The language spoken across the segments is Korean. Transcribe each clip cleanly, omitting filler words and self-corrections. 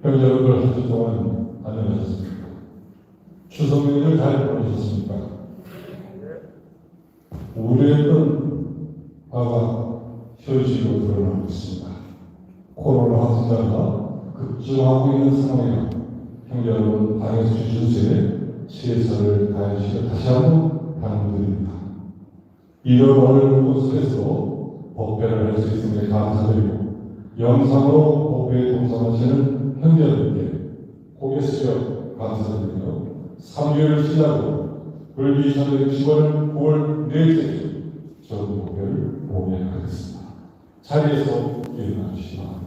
형제분들 한 주 동안 안녕하셨습니까? 추석연휴를 잘 보내셨습니까? 우려했던 바가 현실로 드러나고 있습니다. 코로나 확진자가 급증하고 있는 상황이라 형제 여러분 방역 준수에 최선을 다해주시고 다시 한번 당부드립니다. 이런 어려운 속에서 법회를 할 수 있음에 감사드리고 영상으로 법회에 동참하시는 형제들께 고개 숙여 감사드리며 3개월 지나고 불비선의 10월 9월 넷째 주 전국을 공연하겠습니다. 자리에서 일어나 주시기 바랍니다.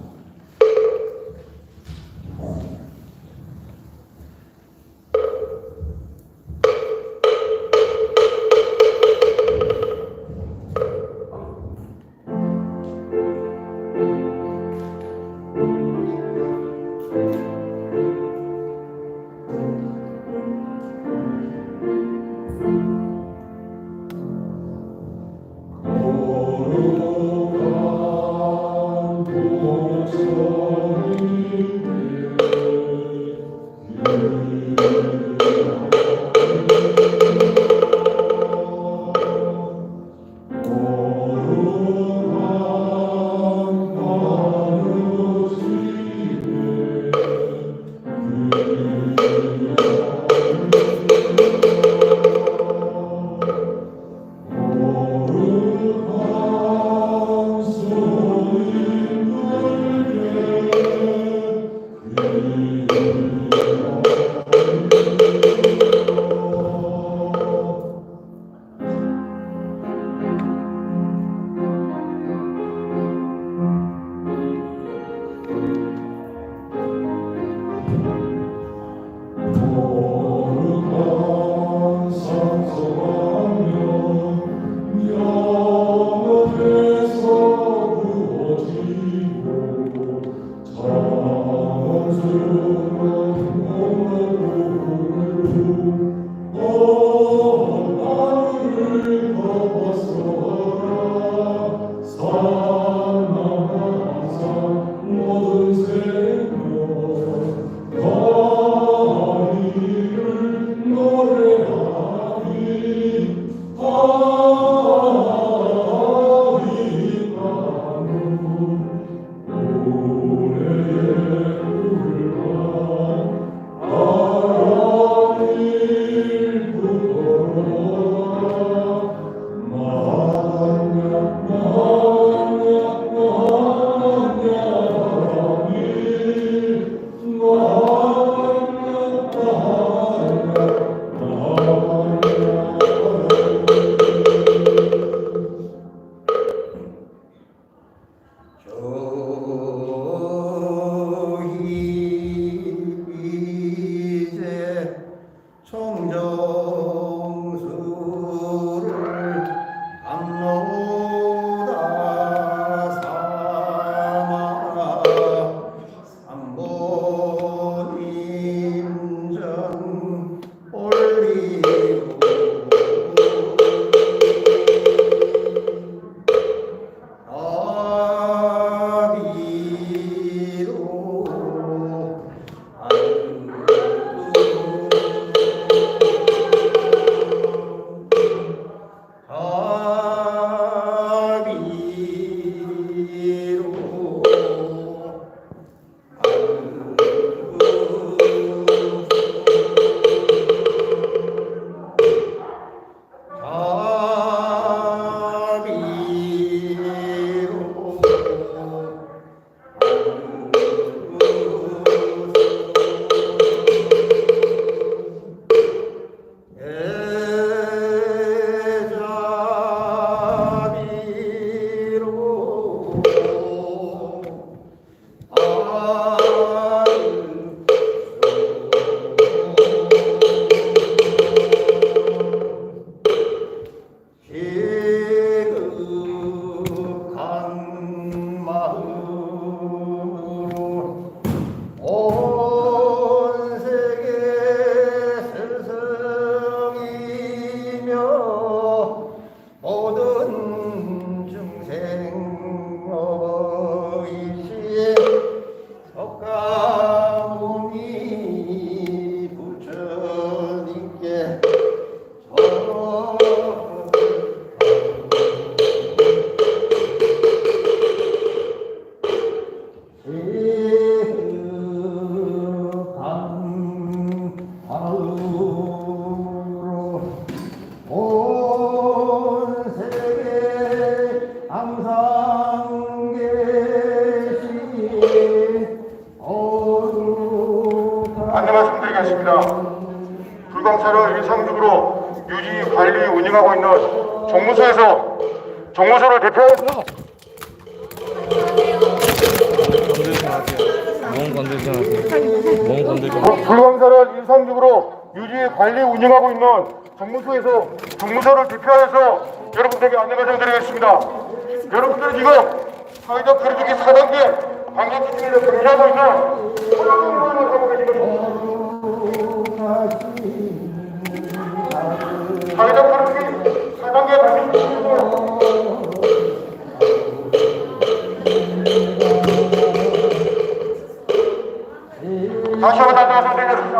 드리겠습니다. 불광사를 일상적으로 유지, 관리, 운영하고 있는 정무소를 대표해서 불광사를 일상적으로 유지, 관리, 운영하고 있는 정무소를 대표해서 여러분들에게 안내 말씀드리겠습니다. 여러분들 지금 사회적 거리두기 4단계 방역 기준에서 경시하고 있는 혼란을 하고 계시거든요. 사회적 거리두기 4단계 방역 기준에서 다시 한번 말씀드리겠습니다.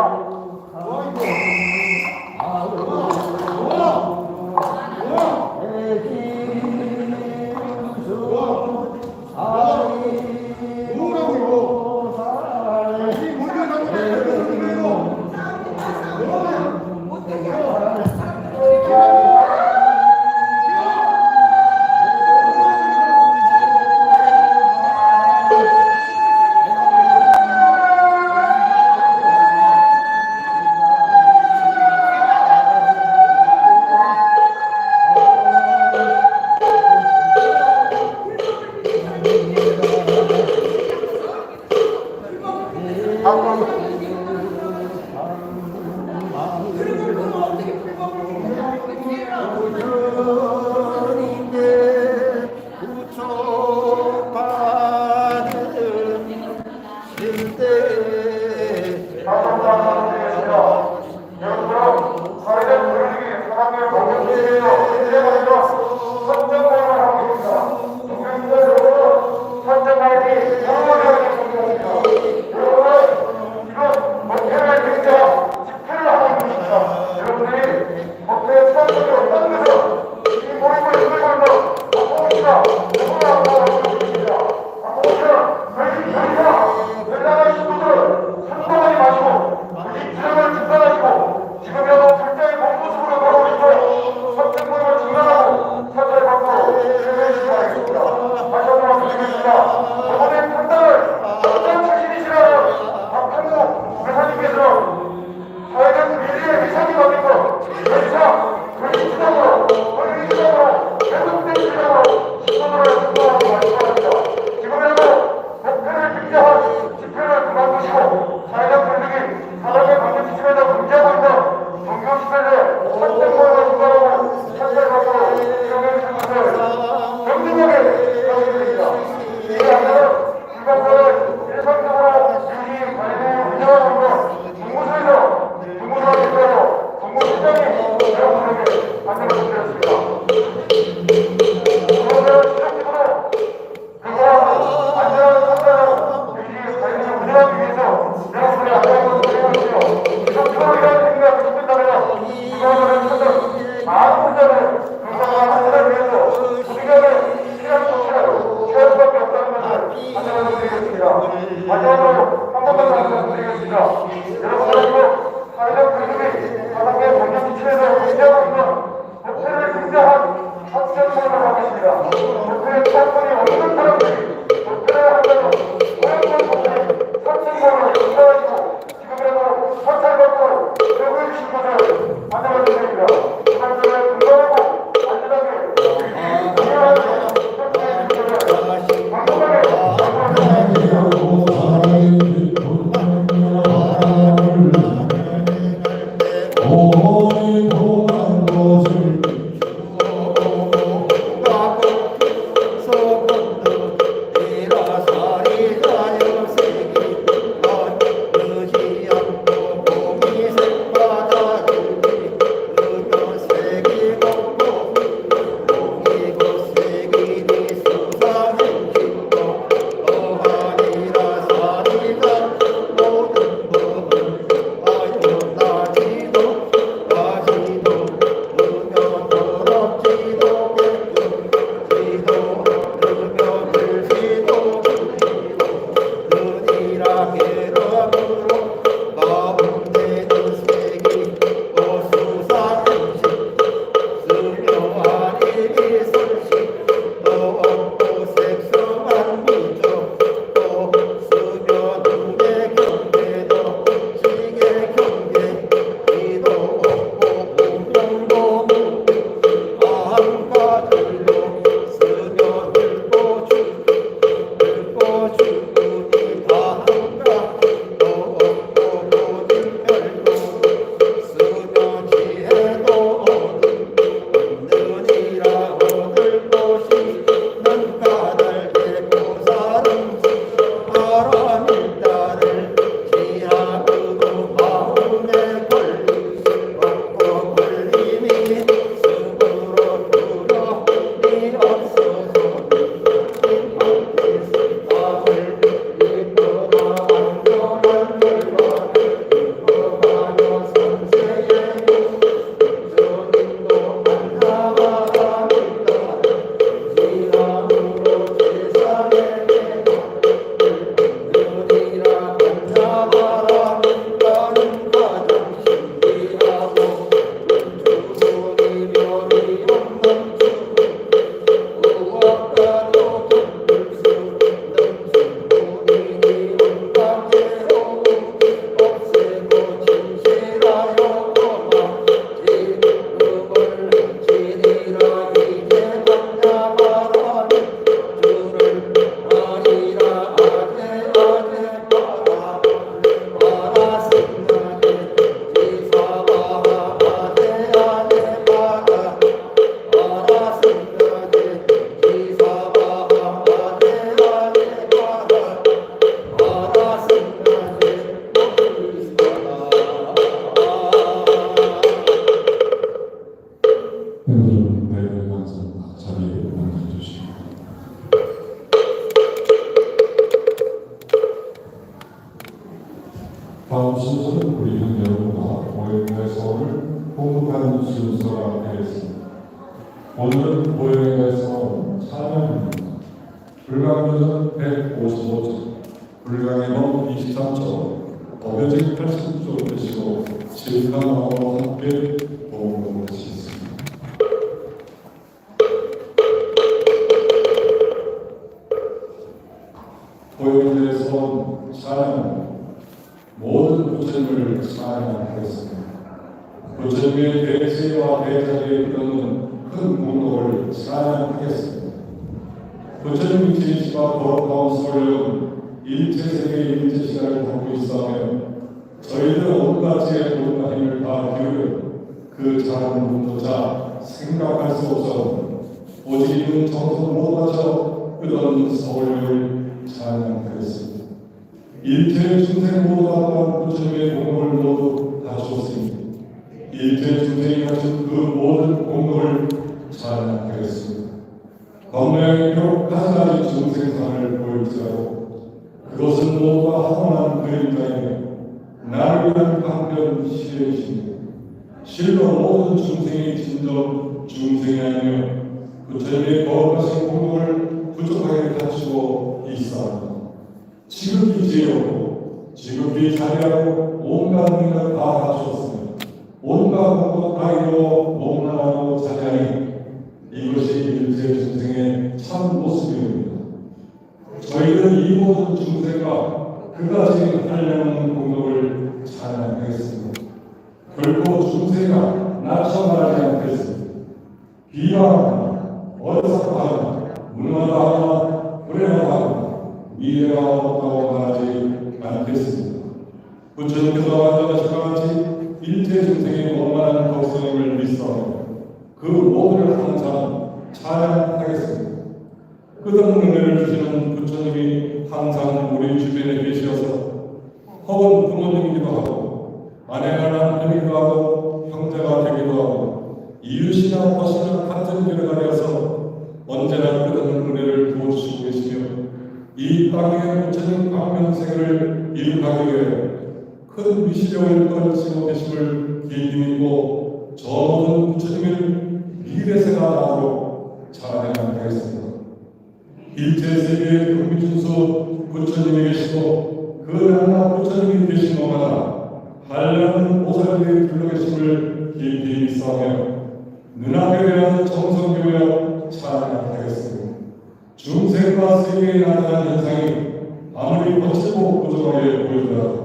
진강하고 함께 보도록 하시겠습니다. 고용대에서 찬양, 모든 부처님을 찬양하겠습니다. 부처님의 대세와 대자리에 이르는 큰 공덕을 찬양하겠습니다. 부처님 진시와 거룩한 소령 일체세계 일체시간을 담고 있어하며 저희들 온갖의 모든 힘을 다 기울여 그 작은 문도자 생각할 수 없어 오직 있는 정성 못 맞춰 끝없는 서울을 찬양하겠습니다. 일체 중생 모두가 또한 부처님의 공덕을 모두 다 주었습니다. 일체 중생이 가진 그 모든 공덕을 찬양하겠습니다. 건강의 비록 한 가지 중생상을 보일지라도 그것은 모두가 하나만 그림자이며 나를 위한 강변 시대이십니다. 실로 모든 중생이 진정 중생이 아니며 부처님의 거룩하신 공덕을 부족하게 갖추고 있사옵니다. 지극히 지혜롭고 지극히 자비하고 온갖 능력 다 갖추었으며 온갖 공덕 다 이루어 농락하고 자비하니 이것이 일체 중생의 참 모습입니다. 저희는 이 모든 중생과 그가지 하려는 공덕을 찬양하겠습니다. 결코 중생과 낮춰 말하지 않겠습니다. 비하하거나 어리석하거나 무능하거나 불행하거나 미래가 없다고 말하지 않겠습니다. 부처님께서 말씀하신 것 같이 일체 중생의 원만한 덕성임을 믿사오며 그 모두를 항상 찬양하겠습니다. 끝없는 은혜를 주시는 부처님이 항상 우리 주변에 계셔서 혹은 부모님이기도 하고 아내가 남편이기도 하고 형제가 되기도 하고 이웃이나 벗이나 같은 교회가 되어서 언제나 끝없는 은혜를 부어주시고 계시며 이 땅의 부처님 광명세계를 이룩하기 위해 큰 미시령을 떨치고 계심을 깊이 믿고 저 모든 부처님을 미래세가 나로 찬양하겠습니다. 일체세계의 금비준수 부처님이 계시고 그 하나 부처님이 계신 것마다 한량은 보살들이 둘러 계심을 깊이 믿사하며 눈앞에 대한 정성교여 찬양하겠습니다. 중생과 세계에 나타난 현상이 아무리 거칠고 부족하게 보이더라도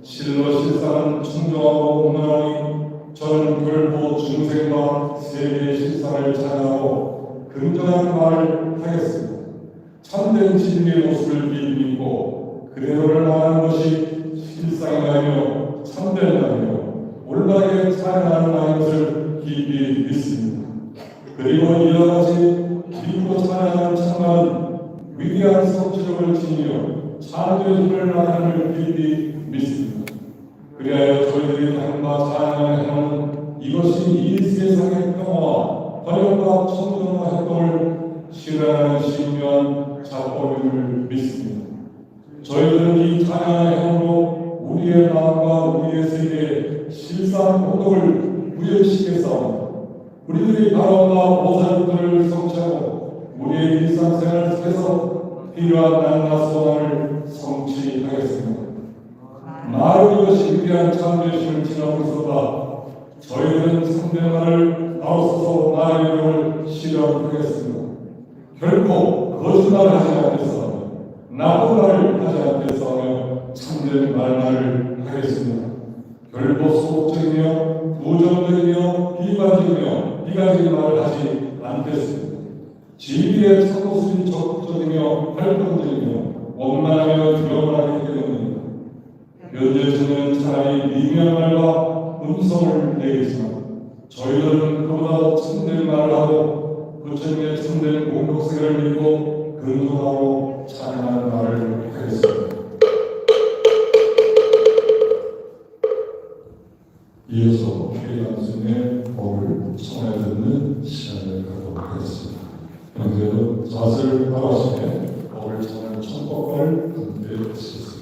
실로 실상은 충정하고 온전하니 저는 결코 중생과 세계의 실상을 찬양하고 긍정하는 말을 하겠습니다. 참된 진리의 모습을 믿고 그대로를 말하는 것이 실상이라며 참된다며 올바르게 찬양하는 말인 것을 깊이 믿습니다. 그리고 이와 같이 기쁘고 찬양하는 참만 위대한 성취력을 지니며 창조의 힘을 나타내는 깊이 믿습니다. 그리하여 저희들이 당과 찬양을 행하는 이것이 이 세상의 평화와 번영과 청정과 협동을 실현하는 신묘한 작법임을 믿습니다. 저희들은 이 찬양의 행으로 우리의 마음과 우리의 세계에 실상 공덕을 부여시키겠사옵니다. 우리들이 바로와 보살들을 성취하고 우리의 일상생활 속에서 필요한 난나 소원을 성취하겠습니다. 말로 이것이 위대한 참되심을 지나고 있었다. 저희들은 상대말을 나서서 나의 이름을 실현하겠습니다. 결코 거짓말하지 않겠사오며 나쁜 말을 하지 않겠사오며 참된 말만을 하겠습니다. 결코 소극적이며 부정적이며 비관적인 말을 하지 않겠습니다. 진리의 참모습이 적극적이며 활동적이며 원만하며 드러나기 때문입니다. 현재 저는 차라리 미묘한 말과 음성을 내겠지만 저희들은 그보다 참된 말을 하고 부처님의 참된 공덕세계를 믿고 근거하고 찬양하는 말을 하겠습니다. 이어서 피해감수의 법을 청해 듣는 시간을 갖도록 하겠습니다. 현재는 자세를 따라하시며 법을 청하는 청법을 준비하시겠습니다.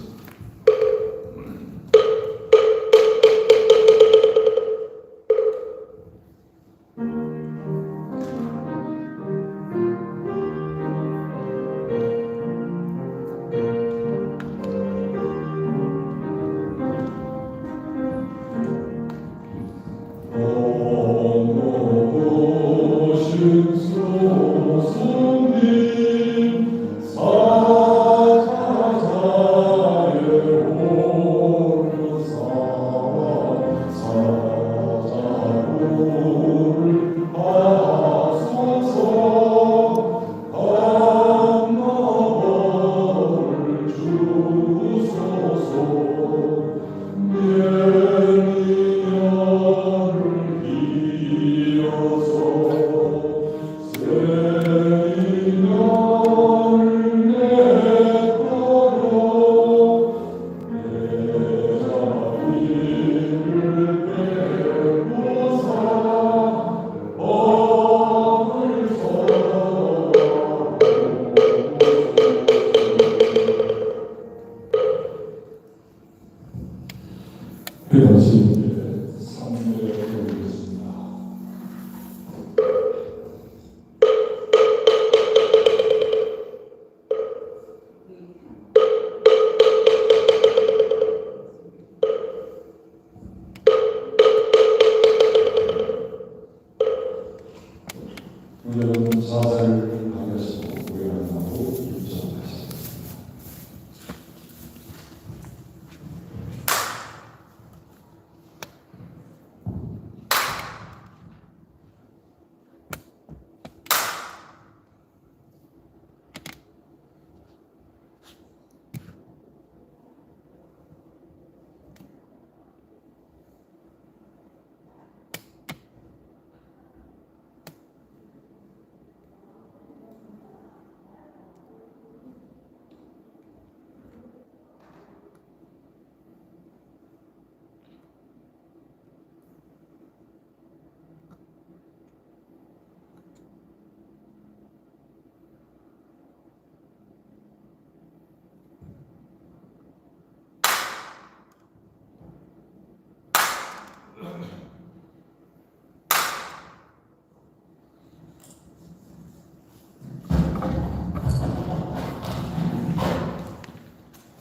자세를 하면서 우연하고 인정하셨습니다.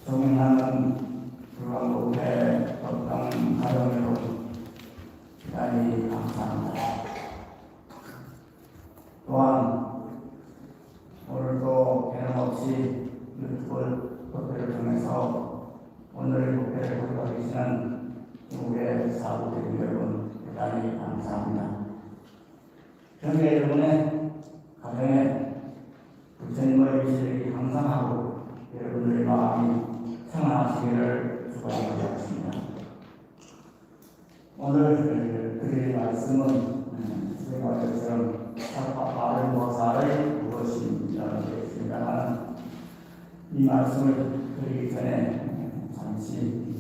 존경하는 불광목회 법당 가정 여러분, 대단히 감사합니다. 또한 오늘도 변함없이 유튜브 법회를 통해서 오늘의 법회를 보고 계시는 중국의 사부대중 여러분, 대단히 감사합니다. 형제 여러분의 가정에 부처님의 위시를 항상하고 여러분들의 마음이 평안하시기를 축원드리겠습니다. 오늘 드릴 말씀은 선생님과 것처럼 바른 모사의 무엇입니다라고 되어 있습니다만 이 말씀을 드리기 전에 잠시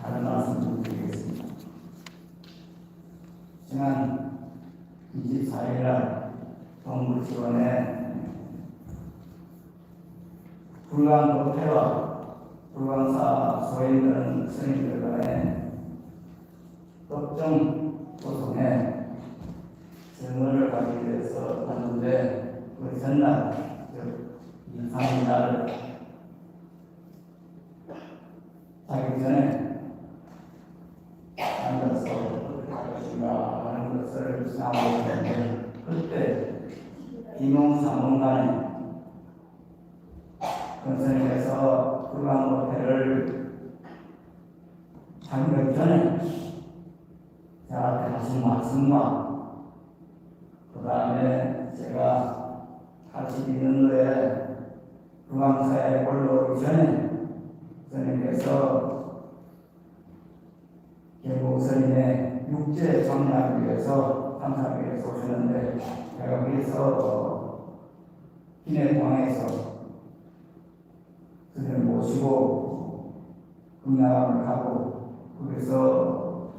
다른 말씀을 드리겠습니다. 지난 24일 날 동물치원에 불광법회와 불광사 소인들은 스님들 간에 법정 소송에 증언을 가기 위해서 갔는데 그 전날, 즉 3일날 자기 전에 앉아서 어떻게 할 것인가 하는 것을 생각하고 있는데 그때 김용사문간에 선생님께서 불광법회를 참여 전에 저한테 하신 말씀과 그 다음에 제가 82년도에 불광사에 올라오기 전에 선생님께서 결국 스님의 육제 정리하기 위해서 참석하기 위해서 오셨는데 제가 거기서 기내공항에서 스님을 모시고 금나강을 가고 거기서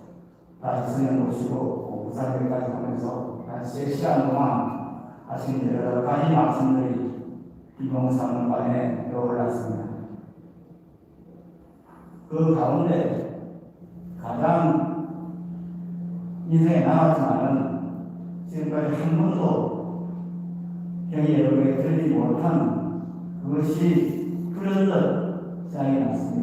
다시 스님 모시고 부산까지 가면서 한 3시간 동안 하신 여러 가지 말씀들이 비봉사문관에 떠올랐습니다. 그 가운데 가장 인생에 남았지만은 지금까지 한 번도 형이 여러분에게 들리지 못한 그것이 그런 생각이 났습니다.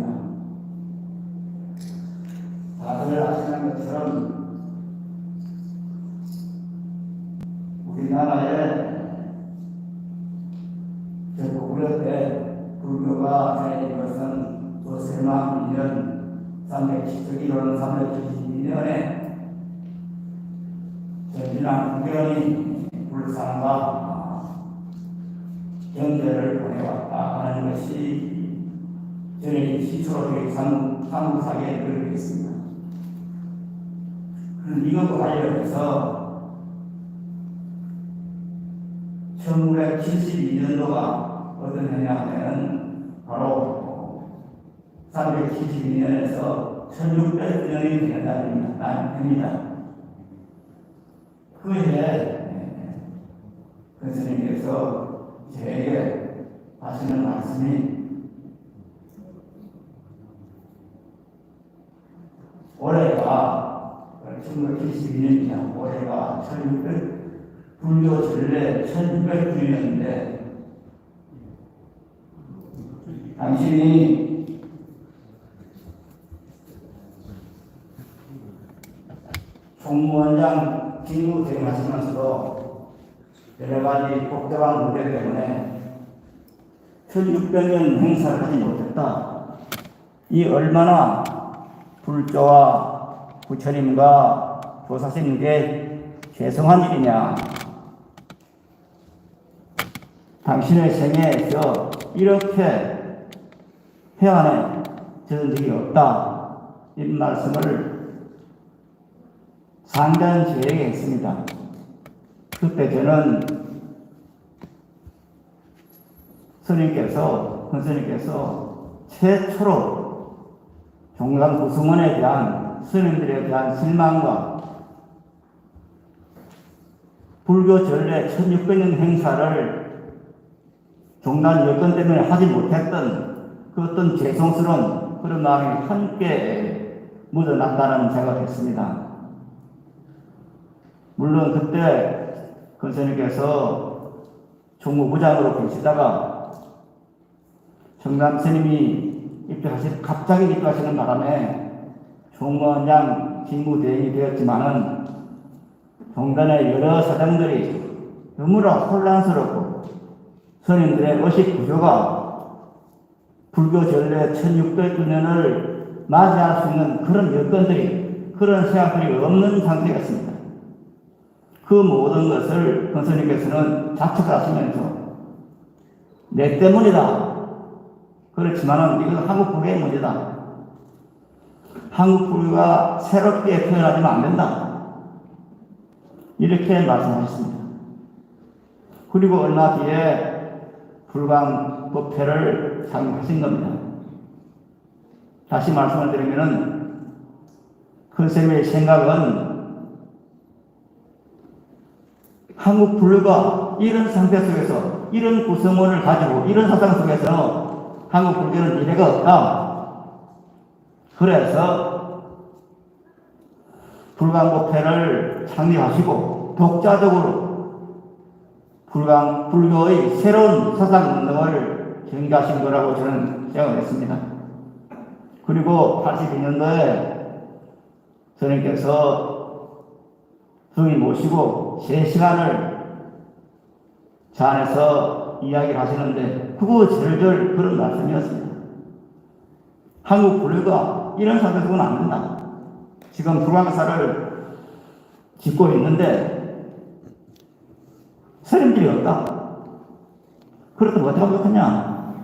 다들 아시는 것처럼 우리나라에 전국 무렵 때 불교가 생긴 것은 도세만 2년 312년 392년에 전진한 국경이 불상과 경제를 보내왔다 하는 것이 저희 시초로의 삼국사기에 들어있습니다 이것과 관련해서 1972년도가 어떤 해냐면 바로 372년에서 1600년이 되는 날입니다. 그 해에 그 스님께서 제게 하시는 말씀이 올해가 1972년이냐 올해가 1600 불교 전래 1609년인데 당신이 총무원장 직무 대행하시면서도 여러 가지 복잡한 문제 때문에 1600년 행사를 하지 못했다. 이 얼마나 불조와 부처님과 조사스님께 죄송한 일이냐. 당신의 생애에서 이렇게 회한에 젖은 적이 없다. 이 말씀을 상단주에게 했습니다. 그때 저는 선생님께서 최초로 종강 구승원에 대한 스님들에 대한 실망과 불교 전례 1600년 행사를 종단 여건 때문에 하지 못했던 그 어떤 죄송스러운 그런 마음이 함께 묻어난다는 생각을 했습니다. 물론 그때 선생님께서 총무부장으로 계시다가 정남 스님이 갑자기 입주하시는 바람에 총무원장 직무대행이 되었지만은 종단의 여러 사장들이 너무나 혼란스럽고 스님들의 의식 구조가 불교 전례 1609년을 맞이할 수 있는 그런 여건들이, 그런 생각들이 없는 상태였습니다. 그 모든 것을 권스님께서는 자책을 하시면서 내 때문이다. 그렇지만은 이건 한국 불교의 문제다. 한국 불교가 새롭게 태어나지면 안 된다. 이렇게 말씀하셨습니다. 그리고 얼마 뒤에 불광법회를 창립하신 겁니다. 다시 말씀을 드리면은 권스님의 생각은 한국 불교가 이런 상태 속에서, 이런 구성원을 가지고, 이런 사상 속에서 한국 불교는 미래가 없다. 그래서 불광법회를 창립하시고 독자적으로 불교의 새로운 사상 운동을 전개하신 거라고 저는 생각을 했습니다. 그리고 82년도에 선생님께서 주의 모시고 3시간을 잔에서 이야기를 하시는데 그거 절절 그런 말씀이었습니다. 한국 불교가 이런 상태에서는 안 된다. 지금 불광사를 짓고 있는데 스님들이 없다. 그렇다면 어떻게 하겠냐?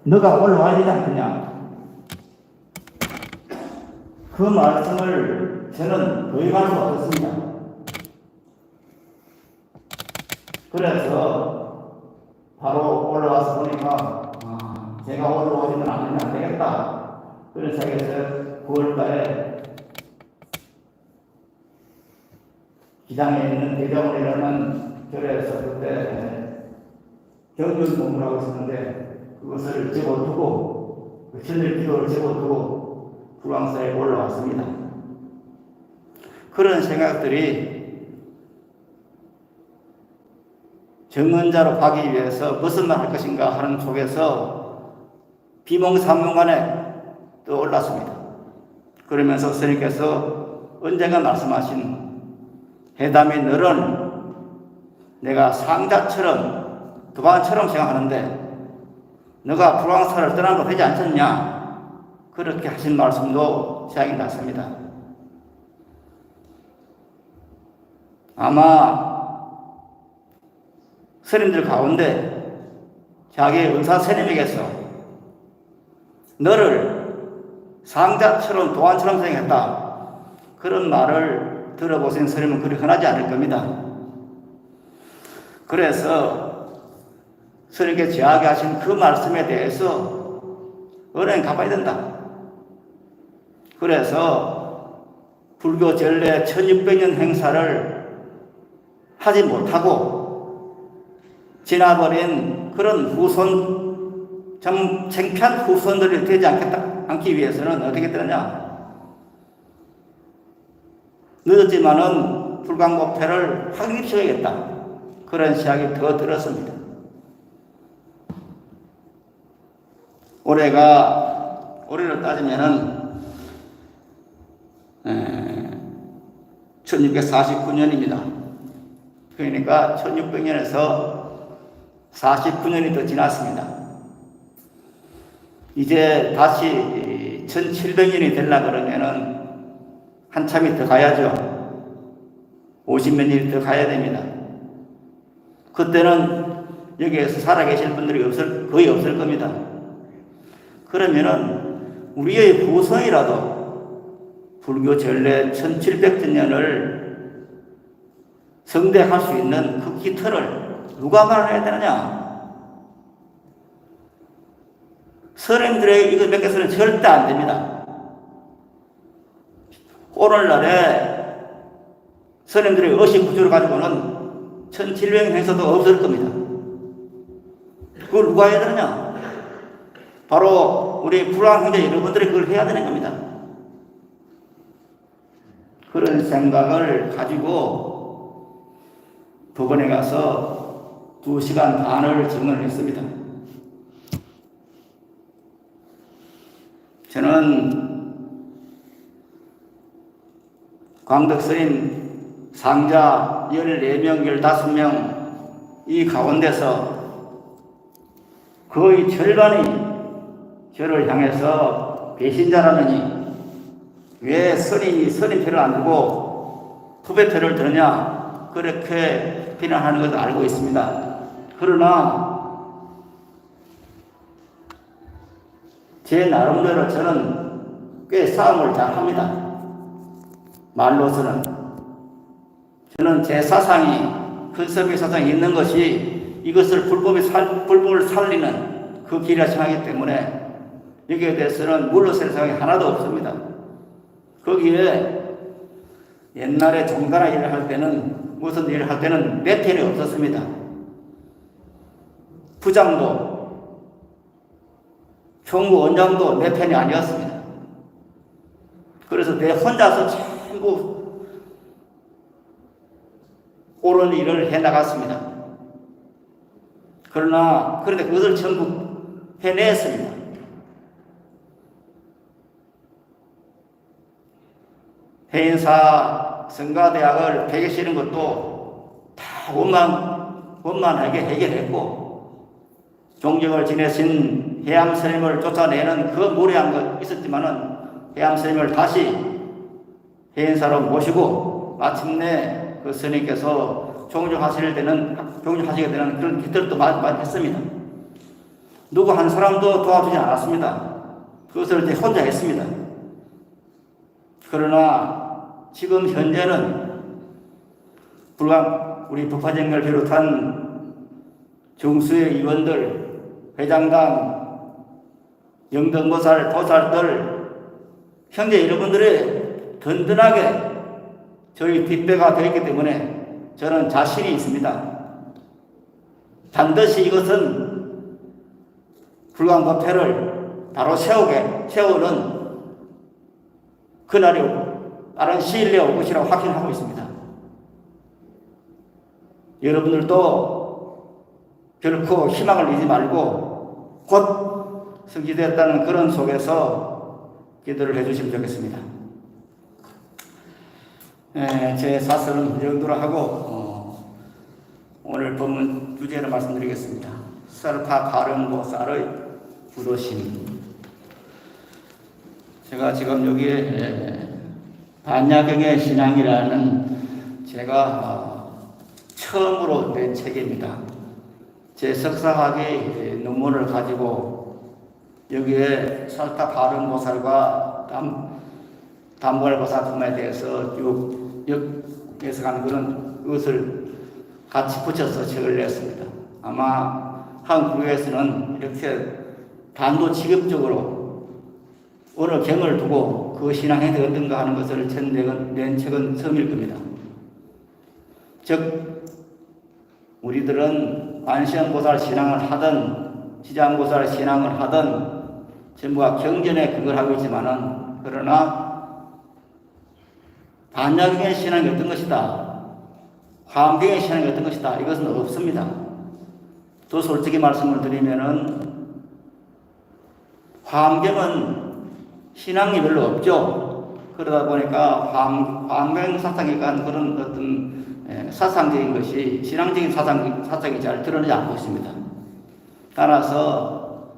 너가 올라와야 되지 않겠냐? 그 말씀을 저는 도입할 수 없었습니다. 그래서 바로 올라와서 보니까 제가 올라오지는 않으면 안 되겠다. 그래서 제가 9월달에 기장에 있는 대장원이라는 절에서 그때 경전 공부를 하고 있었는데 그것을 접어두고 그 천일 기도를 접어두고 불광사에 올라왔습니다. 그런 생각들이 정언자로 가기 위해서 무슨 말 할 것인가 하는 속에서 비몽사몽간에 떠올랐습니다. 그러면서 스님께서 언젠가 말씀하신 해담의 너는 내가 상자처럼 도반처럼 생각하는데 너가 불광사를 떠나는 거 되지 않겠냐? 그렇게 하신 말씀도 생각이 났습니다. 아마 스님들 가운데 자기의 의사 스님에게서 너를 상자처럼 도안처럼 생겼다. 그런 말을 들어보신 스님은 그리 흔하지 않을 겁니다. 그래서 스님께 제하게 하신 그 말씀에 대해서 은행 갚아야 된다. 그래서 불교 전례 1600년 행사를 하지 못하고 지나버린 그런 후손, 좀 창피한 후손들이 되지 않기 위해서는 어떻게 되느냐? 늦었지만은 불광법회를 확립시켜야겠다. 그런 생각이 더 들었습니다. 올해를 따지면은 1649년입니다. 그러니까 1600년에서 49년이 더 지났습니다. 이제 다시 1700년이 되려 그러면은 한참이 더 가야죠. 50몇 년이 더 가야 됩니다. 그때는 여기에서 살아계실 분들이 거의 없을 겁니다. 그러면은 우리의 후손이라도 불교 전래 1700년을 성대할 수 있는 그 기틀을 누가 말해야 되느냐? 스님들에게 이거 맡겨서는 절대 안 됩니다. 오늘날에 스님들의 의식 구조를 가지고는 1700년에서도 없을 겁니다. 그걸 누가 해야 되느냐? 바로 우리 불황 형제 여러분들이 그걸 해야 되는 겁니다. 그런 생각을 가지고 법원에 가서 2시간 반을 증언을 했습니다. 저는 광덕스님 상자 14명, 15명 이 가운데서 거의 절반이 저를 향해서 배신자라느니 왜 스님표를 안 두고 후배표를 드느냐 그렇게 비난하는 것을 알고 있습니다. 그러나 제 나름대로 저는 꽤 싸움을 잘 합니다. 말로서는. 저는 제 사상이, 근섭의 사상이 있는 것이 이것을 불법을 살리는 그 길이라 생각하기 때문에 여기에 대해서는 물러설 생각이 하나도 없습니다. 거기에 옛날에 종단화 일을 할 때는, 무슨 일을 할 때는 내 편이 없었습니다. 부장도, 총무 원장도 내 편이 아니었습니다. 그래서 내 혼자서 전부 옳은 일을 해나갔습니다. 그런데 그것을 전부 해냈습니다. 해인사 성가대학을 폐기시키는 것도 다 원만하게 해결했고, 종적을 지내신 해암 스님을 쫓아내는 그 무리한 것 있었지만은 해암 스님을 다시 해인사로 모시고 마침내 그 스님께서 종적하시게 되는 그런 기들도 많이 했습니다. 누구 한 사람도 도와주지 않았습니다. 그것을 이제 혼자 했습니다. 그러나 지금 현재는 우리 법화쟁을 비롯한 중수의 의원들, 회장당, 영등보살, 보살들, 형제 여러분들이 든든하게 저희 뒷배가 되었기 때문에 저는 자신이 있습니다. 반드시 이것은 불광법회를 바로 세우는 그날이 빠른 시일 내에 올 것이라고 확신하고 있습니다. 여러분들도 결코 희망을 잃지 말고 곧 성취되었다는 그런 속에서 기도를 해주시면 좋겠습니다. 제 사설은 이 정도로 하고 오늘 본문 주제를 말씀드리겠습니다. 설파 가름보살의 부도심. 제가 지금 여기에 반야경의 신앙이라는 제가 처음으로 낸 책입니다. 제 석사학위 논문을 가지고 여기에 설파 가름보살과 담보알보살품에 대해서 쭉 해석하는 그런 것을 같이 붙여서 책을 냈습니다. 아마 한국에서는 이렇게 단도직입적으로 어느 경을 두고 그 신앙에 어떤가 하는 것을 낸 책은 처음일 겁니다. 즉 우리들은 관세음보살 신앙을 하든 지장보살 신앙을 하든 전부가 경전에 그걸 하고 있지만은 그러나 반야경의 신앙이 어떤 것이다, 화엄경의 신앙이 어떤 것이다, 이것은 없습니다. 또 솔직히 말씀을 드리면은 화엄경은 신앙이 별로 없죠. 그러다 보니까 화엄경 사상에 관한 그런 어떤 사상적인 것이 신앙적인 사상이 잘 드러나지 않고 있습니다. 따라서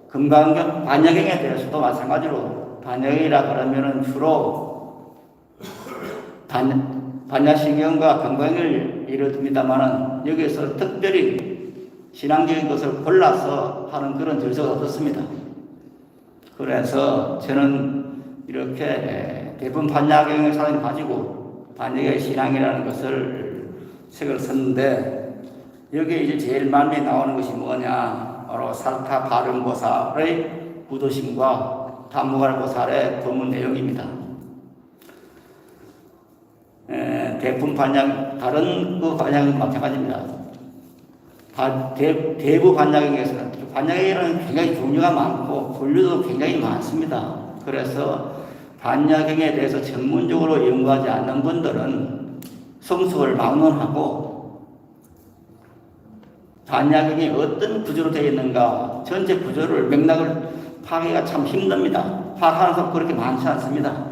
금강경 반야경에 대해서도 마찬가지로 반야경이라 그러면은 주로 반야신경과 금강경을 예를 듭니다만은 여기에서 특별히 신앙적인 것을 골라서 하는 그런 절차가 없었습니다. 그래서 저는 이렇게 대부분 반야경을 사람이 가지고 반야경의 신앙이라는 것을 책을 썼는데 여기에 이제 제일 많이 나오는 것이 뭐냐, 바로 살타 바른보살의 부도심과 단무갈보살의 법문 내용입니다. 대품 반야경, 다른 그 반야경은 마찬가지입니다. 대부 반야경에서는 반야경에는 굉장히 종류가 많고 분류도 굉장히 많습니다. 그래서 반야경에 대해서 전문적으로 연구하지 않는 분들은 성수를 막론하고 반야경이 어떤 구조로 되어 있는가 전체 구조를 맥락을 파악하기가 참 힘듭니다. 파악하는 사람 그렇게 많지 않습니다.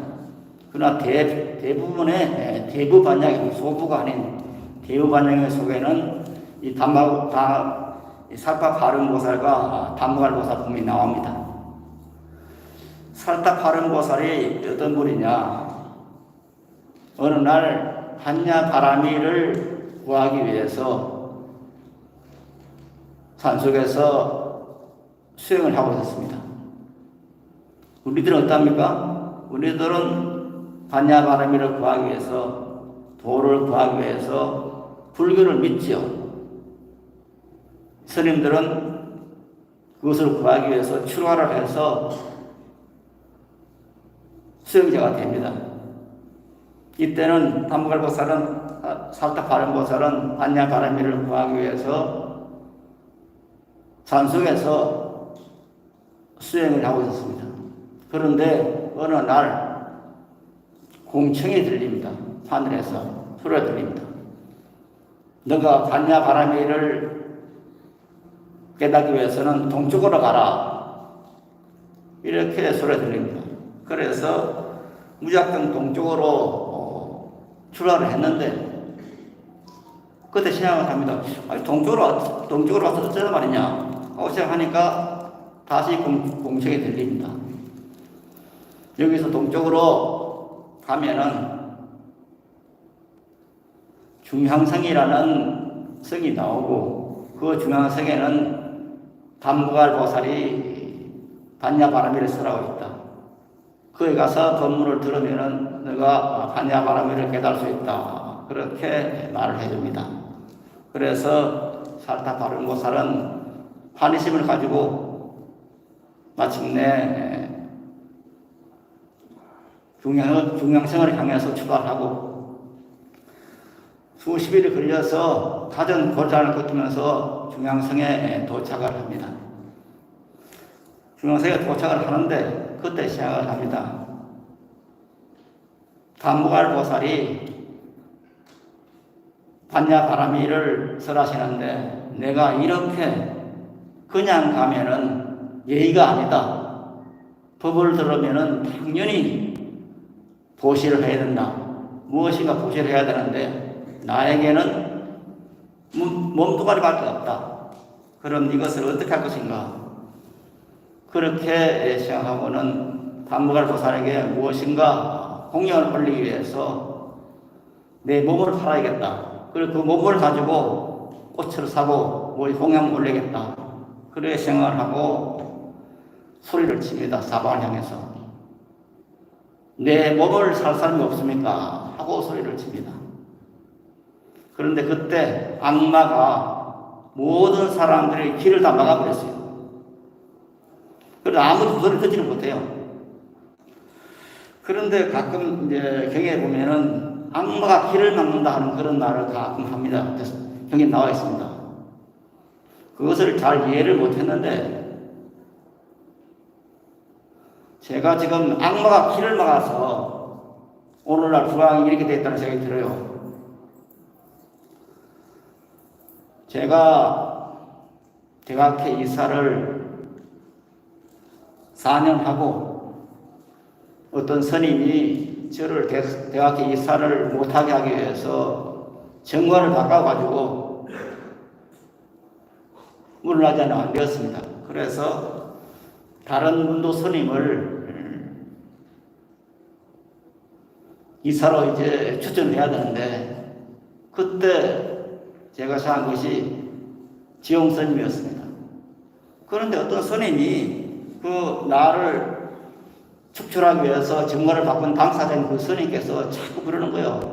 그러나 대부분의 대부 반야경, 소부가 아닌 대부 반야경 속에는 이 살타 바른보살과 단무갈보살 법문이 나옵니다. 살타 바른보살이 어떤 분이냐, 어느 날 반야바라미를 구하기 위해서 산속에서 수행을 하고 있었습니다. 우리들은 어떻습니까? 우리들은 반야바라미를 구하기 위해서, 도를 구하기 위해서 불교를 믿지요. 스님들은 그것을 구하기 위해서 출가를 해서 수행자가 됩니다. 이때는 단무갈보살은, 살타 바른보살은 반야바라미를 구하기 위해서 산속에서 수행을 하고 있었습니다. 그런데 어느 날 공청이 들립니다. 하늘에서 소리가 들립니다. 너가 반야바라미를 깨닫기 위해서는 동쪽으로 가라. 이렇게 소리가 들립니다. 그래서 무작정 동쪽으로 출발을 했는데 그때 생각을 합니다. 아니, 동쪽으로 와서 어쩌란 말이냐 하고 생각하니까 다시 공청이 들립니다. 여기서 동쪽으로 가면은 중향성이라는 성이 나오고 그 중향성에는 단무갈보살이 반야바라미를 설하고 있다. 거기 가서 법문을 들으면은 너가 반야바라미를 깨달을 수 있다. 그렇게 말을 해줍니다. 그래서 살타 바른보살은 환희심을 가지고 마침내 중향성을 향해서 출발하고 수십 일이 걸려서 가전 고장을 거치면서 중향성에 도착을 합니다. 중향성에 도착을 하는데 그때 생각을 합니다. 단무갈보살이 반야바라미를 설하시는데 내가 이렇게 그냥 가면은 예의가 아니다. 법을 들으면은 당연히 보시를 해야 된다. 무엇인가 보시를 해야 되는데 나에게는 몸뚱아리밖에 없다. 그럼 이것을 어떻게 할 것인가? 그렇게 생각하고는 단무갈보살에게 무엇인가 공양을 올리기 위해서 내 몸을 팔아야겠다. 그리고 그 몸을 가지고 꽃을 사고 공양을 올리겠다. 그렇게 생각을 하고 소리를 칩니다. 사방을 향해서. 내 몸을 살 사람이 없습니까? 하고 소리를 칩니다. 그런데 그때 악마가 모든 사람들의 길을 다 막아버렸어요. 그래서 아무도 소리를 듣지를 못해요. 그런데 가끔 이제 경에 보면은 악마가 길을 막는다 하는 그런 말을 가끔 합니다. 경에 나와 있습니다. 그것을 잘 이해를 못했는데 제가 지금 악마가 길을 막아서 오늘날 불황이 이렇게 됐다는 생각이 들어요. 제가 대학회 이사를 4년 하고 어떤 스님이 저를 대학회 이사를 못하게 하기 위해서 정관을 바꿔가지고 물러나지 안 되었습니다. 그래서 다른 문도 스님을 이사로 이제 추천해야 되는데 그때 제가 생각한 것이 지용 스님이었습니다. 그런데 어떤 스님이 그 나를 축출하기 위해서 정관을 바꾼 당사자인 그 스님께서 자꾸 그러는 거예요.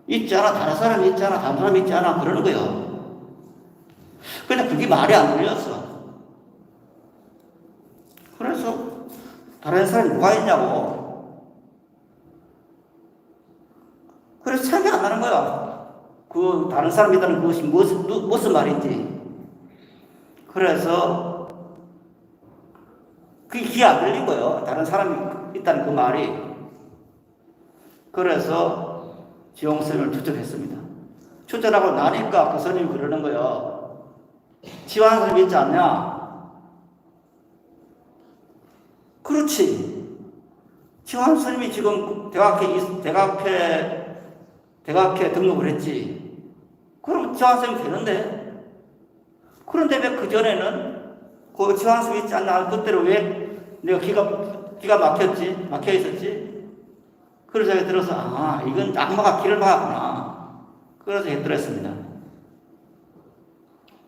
있지 않아, 다른 사람 있지 않아, 다른 사람 있지 않아, 그러는 거예요. 근데 그게 말이 안 들렸어. 그래서 다른 사람이 누가 있냐고. 그래서 생각이 안 나는 거야. 그 다른 사람이라는 그것이 무슨 말인지. 그래서 그게 귀에 안 들린 거예요. 다른 사람이 있다는 그 말이. 그래서 지용 스님을 추천했습니다. 추천하고 나니까 그 스님이 그러는 거예요. 지화한 사람 있지 않냐? 그렇지. 지화한 스님이 지금 대학회 등록을 했지. 그럼 지화한 스님이 되는데. 그런데 왜 그 전에는 그 지화한 스님이 있지 않나? 그때로 왜 내가 기가 막혀 있었지? 그래서 제가 들어서, 이건 악마가 길을 막았구나. 그래서 해드렸습니다.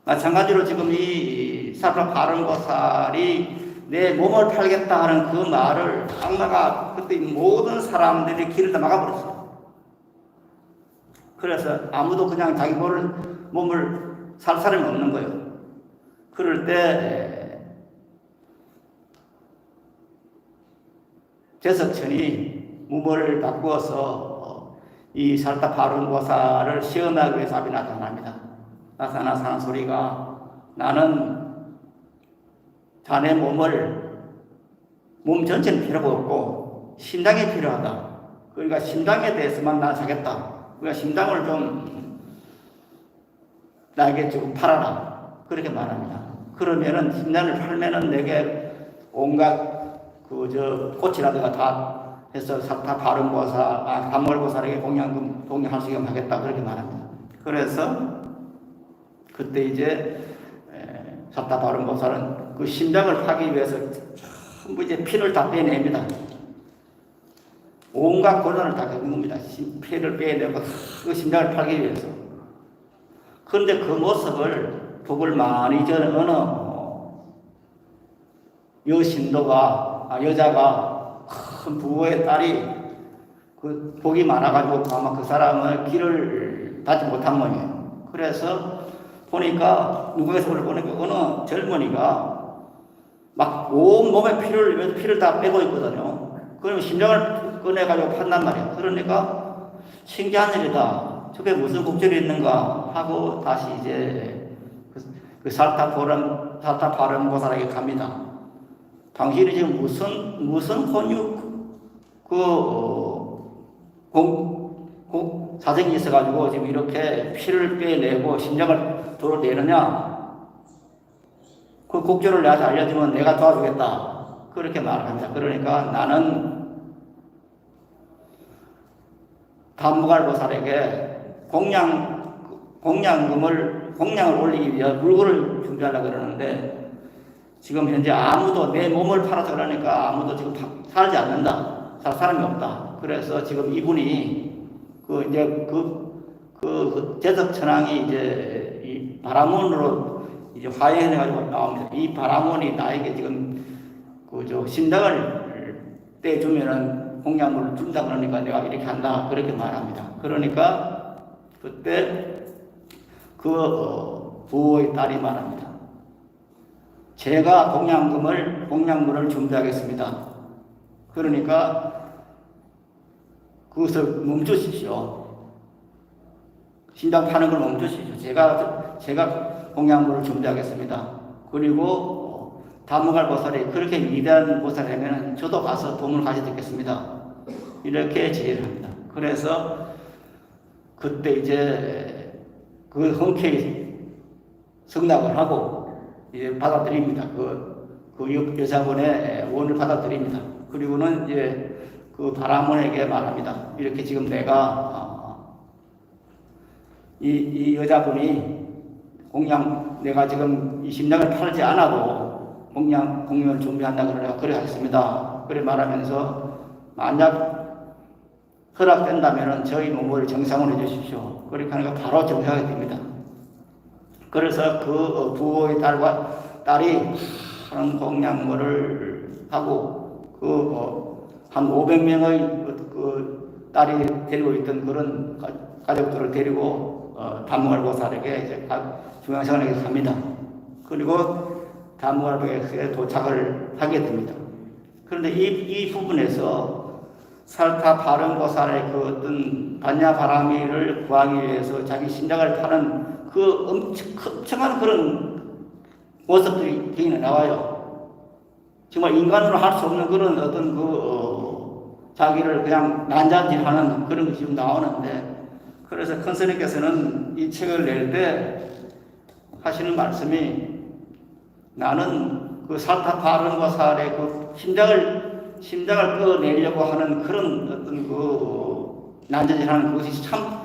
마찬가지로 지금 이 사파 바른보살이 내 몸을 팔겠다 하는 그 말을 악마가 그때 모든 사람들이 길을 다 막아버렸어요. 그래서 아무도 그냥 자기 몸을 살 사람이 없는 거예요. 그럴 때 제석천이 무모를 바꾸어서 이 살타 바른보살을 시험하기 위해서 앞에 나타납니다. 나타나는 소리가 나는 자네 몸 전체는 필요가 없고 심장이 필요하다. 그러니까 심장에 대해서만 난 사겠다. 그러니까 심장을 좀 나에게 좀 팔아라. 그렇게 말합니다. 그러면은 심장을 팔면은 내게 온갖 꽃이라든가 다 해서 살타 바른보살, 감월보살에게 공양할 수 있게 하겠다. 그렇게 말합니다. 그래서 그때 이제 살타 바른보살은 그 심장을 파기 위해서 전부 이제 피를 다 빼냅니다. 온갖 고난을 다 겪는 겁니다. 피를 빼내고 그 심장을 팔기 위해서. 그런데 그 모습을 복을 많이 전 어느 여자가 큰 부부의 딸이 그 복이 많아가지고 아마 그 사람은 길을 닿지 못한 모양이에요. 그래서 보니까 누구에서 보니까 어느 젊은이가 막 온 몸에 피를 다 빼고 있거든요. 그러면 심장을 꺼내가지고 판단 말이에요. 그러니까 신기한 일이다. 저게 무슨 국절이 있는가 하고 다시 이제 그 살타 바른보살에게 갑니다. 당신이 지금 무슨 사정이 있어가지고 지금 이렇게 피를 빼내고 심장을 도로내느냐? 그 국조를 내가 알려주면 내가 도와주겠다. 그렇게 말합니다. 그러니까 나는 감무갈보살에게 공양을 올리기 위해 물건을 준비하려고 그러는데 지금 현재 아무도 내 몸을 팔아서 그러니까 아무도 지금 살지 않는다. 살 사람이 없다. 그래서 지금 이분이 제석천왕이 이제 이 바라문으로 이제 화해해가지고 나옵니다. 이 바라문이 나에게 지금 심장을 떼주면은 공양물을 준다 그러니까 내가 이렇게 한다. 그렇게 말합니다. 그러니까 그때 부호의 딸이 말합니다. 제가 공양물을 준비하겠습니다. 그러니까 그것을 멈추십시오. 심장 파는 걸 멈추십시오. 제가 공양물을 준비하겠습니다. 그리고 다무갈보살이 그렇게 위대한 보살이라면 저도 가서 도움을 가져듣겠습니다. 이렇게 제의를 합니다. 그래서 그때 이제 그 흔쾌히 승낙을 하고 이제 받아들입니다. 그 여자분의 원을 받아들입니다. 그리고는 이제 그 바라문에게 말합니다. 이렇게 지금 내가 이 여자분이 내가 지금 이 심장을 팔지 않아도 공연을 준비한다고 그래 하겠습니다. 그래 말하면서 만약 허락된다면 저희 몸을 정상으로 해주십시오. 그렇게 하니까 바로 정상이 됩니다. 그래서 그 부호의 딸이 하는 공양물을 하고 한 500명의 그 딸이 데리고 있던 그런 가족들을 데리고 단무갈보살에게 이제 중앙선에게 갑니다. 그리고 단무갈보살에게 도착을 하게 됩니다. 그런데 이 부분에서 살타 바른보살의 그 어떤 반야바라미를 구하기 위해서 자기 심장을 파는 그 엄청난 그런 모습들이 개인에 나와요. 정말 인간으로 할 수 없는 그런 어떤 자기를 그냥 난자질하는 그런 것이 좀 나오는데, 그래서 큰 스님께서는 이 책을 낼 때 하시는 말씀이, 나는 그 살타 바른보살의 그 심장을 꺼내려고 하는 그런 어떤 난자질하는 그것이 참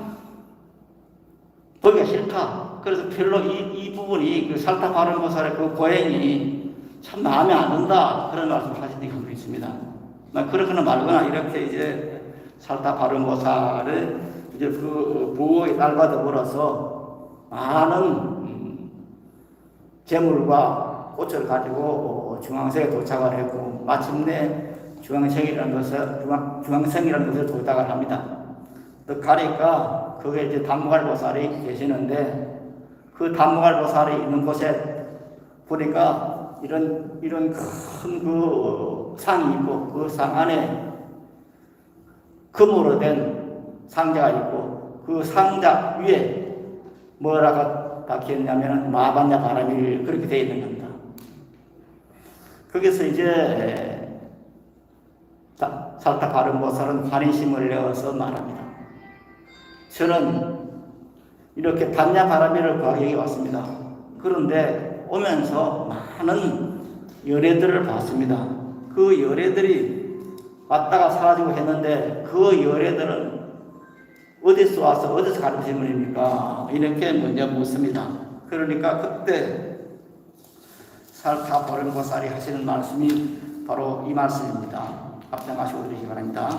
보기가 싫다. 그래서 별로 이 부분이 그 살타 바른보살의 그 고행이 참 마음에 안 든다. 그런 말씀을 하신 적이 있습니다. 그렇거나 말거나 이렇게 이제 살타 바른보살의 이제 그 부호의 딸과 더불어서 많은 재물과 꽃을 가지고 중앙성에 도착을 했고, 마침내 중앙성이라는 것을 도착을 합니다. 또 가니까 그게 이제 단무갈보살이 계시는데, 그 단무갈보살이 있는 곳에 보니까 이런 큰 그 상이 있고, 그 상 안에 금으로 된 상자가 있고, 그 상자 위에 뭐라고 박혀있냐면 마반야 바라밀, 그렇게 되어 있는 겁니다. 거기서 이제 살타 바른보살은 환희심을 내어서 말합니다. 저는 이렇게 반야 바라밀을 구하기 여기 왔습니다. 그런데 오면서 많은 열애들을 봤습니다. 그 열애들이 왔다가 사라지고 했는데, 그 열애들은 어디서 와서 어디서 가는 질문입니까? 이렇게 먼저 묻습니다. 그러니까 그때 살타 바른보살이 하시는 말씀이 바로 이 말씀입니다. 앞장하시고 들으시기 바랍니다.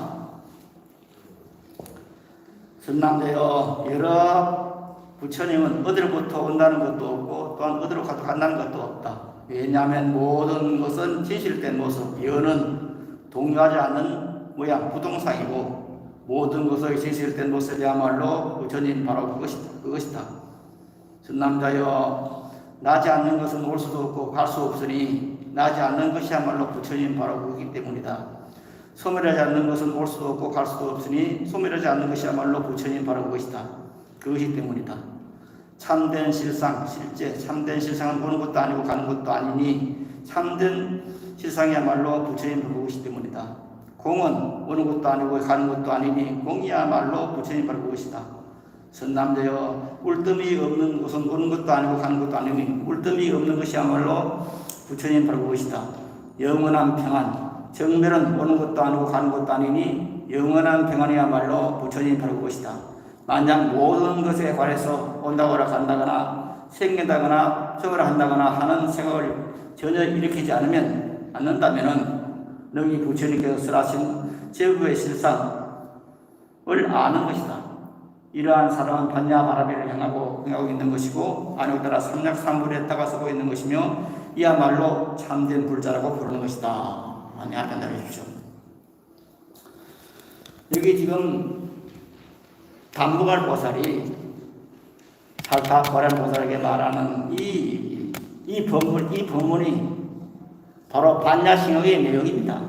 전남대여, 여러 부처님은 어디로부터 온다는 것도 없고 또한 어디로 간다는 것도 없다. 왜냐하면 모든 것은 진실된 모습, 여는 동요하지 않는 모양, 부동상이고, 모든 것의 진실된 모습이야말로 부처님 바로 그것이다. 전남자여, 나지 않는 것은 올 수도 없고 갈 수 없으니 나지 않는 것이야말로 부처님 바로 그거기 때문이다. 소멸하지 않는 것은 올 수도 없고 갈 수도 없으니 소멸하지 않는 것이야말로 부처님 바로 그것이다. 그것이 때문이다. 참된 실상, 실제 참된 실상은 오는 것도 아니고 가는 것도 아니니 참된 실상이야말로 부처님 바로 그것이 때문이다. 공은 오는 것도 아니고 가는 것도 아니니 공이야말로 부처님 바로 그것이다. 선남자여, 울뜸이 없는 것은 오는 것도 아니고 가는 것도 아니니 울뜸이 없는 것이야말로 부처님 바로 그것이다. 영원한 평안, 정멸은 오는 것도 아니고 가는 것도 아니니 영원한 평안이야말로 부처님 바로 그것이다. 만약 모든 것에 관해서 온다거나 간다거나 생긴다거나 소멸한다거나 하는 생각을 전혀 일으키지 않는다면은 너희 부처님께서 설하신 제국의 실상을 아는 것이다. 이러한 사람은 반야 바라밀을 향하고 있는 것이고, 아니고 따라 삼약삼불에 다가서고 있는 것이며, 이야말로 참된 불자라고 부르는 것이다. 많이 알아듣는 주십시오. 여기 지금 단무갈보살이 살타 바른보살에게 말하는 이 법문이 바로 반야신앙의 내용입니다.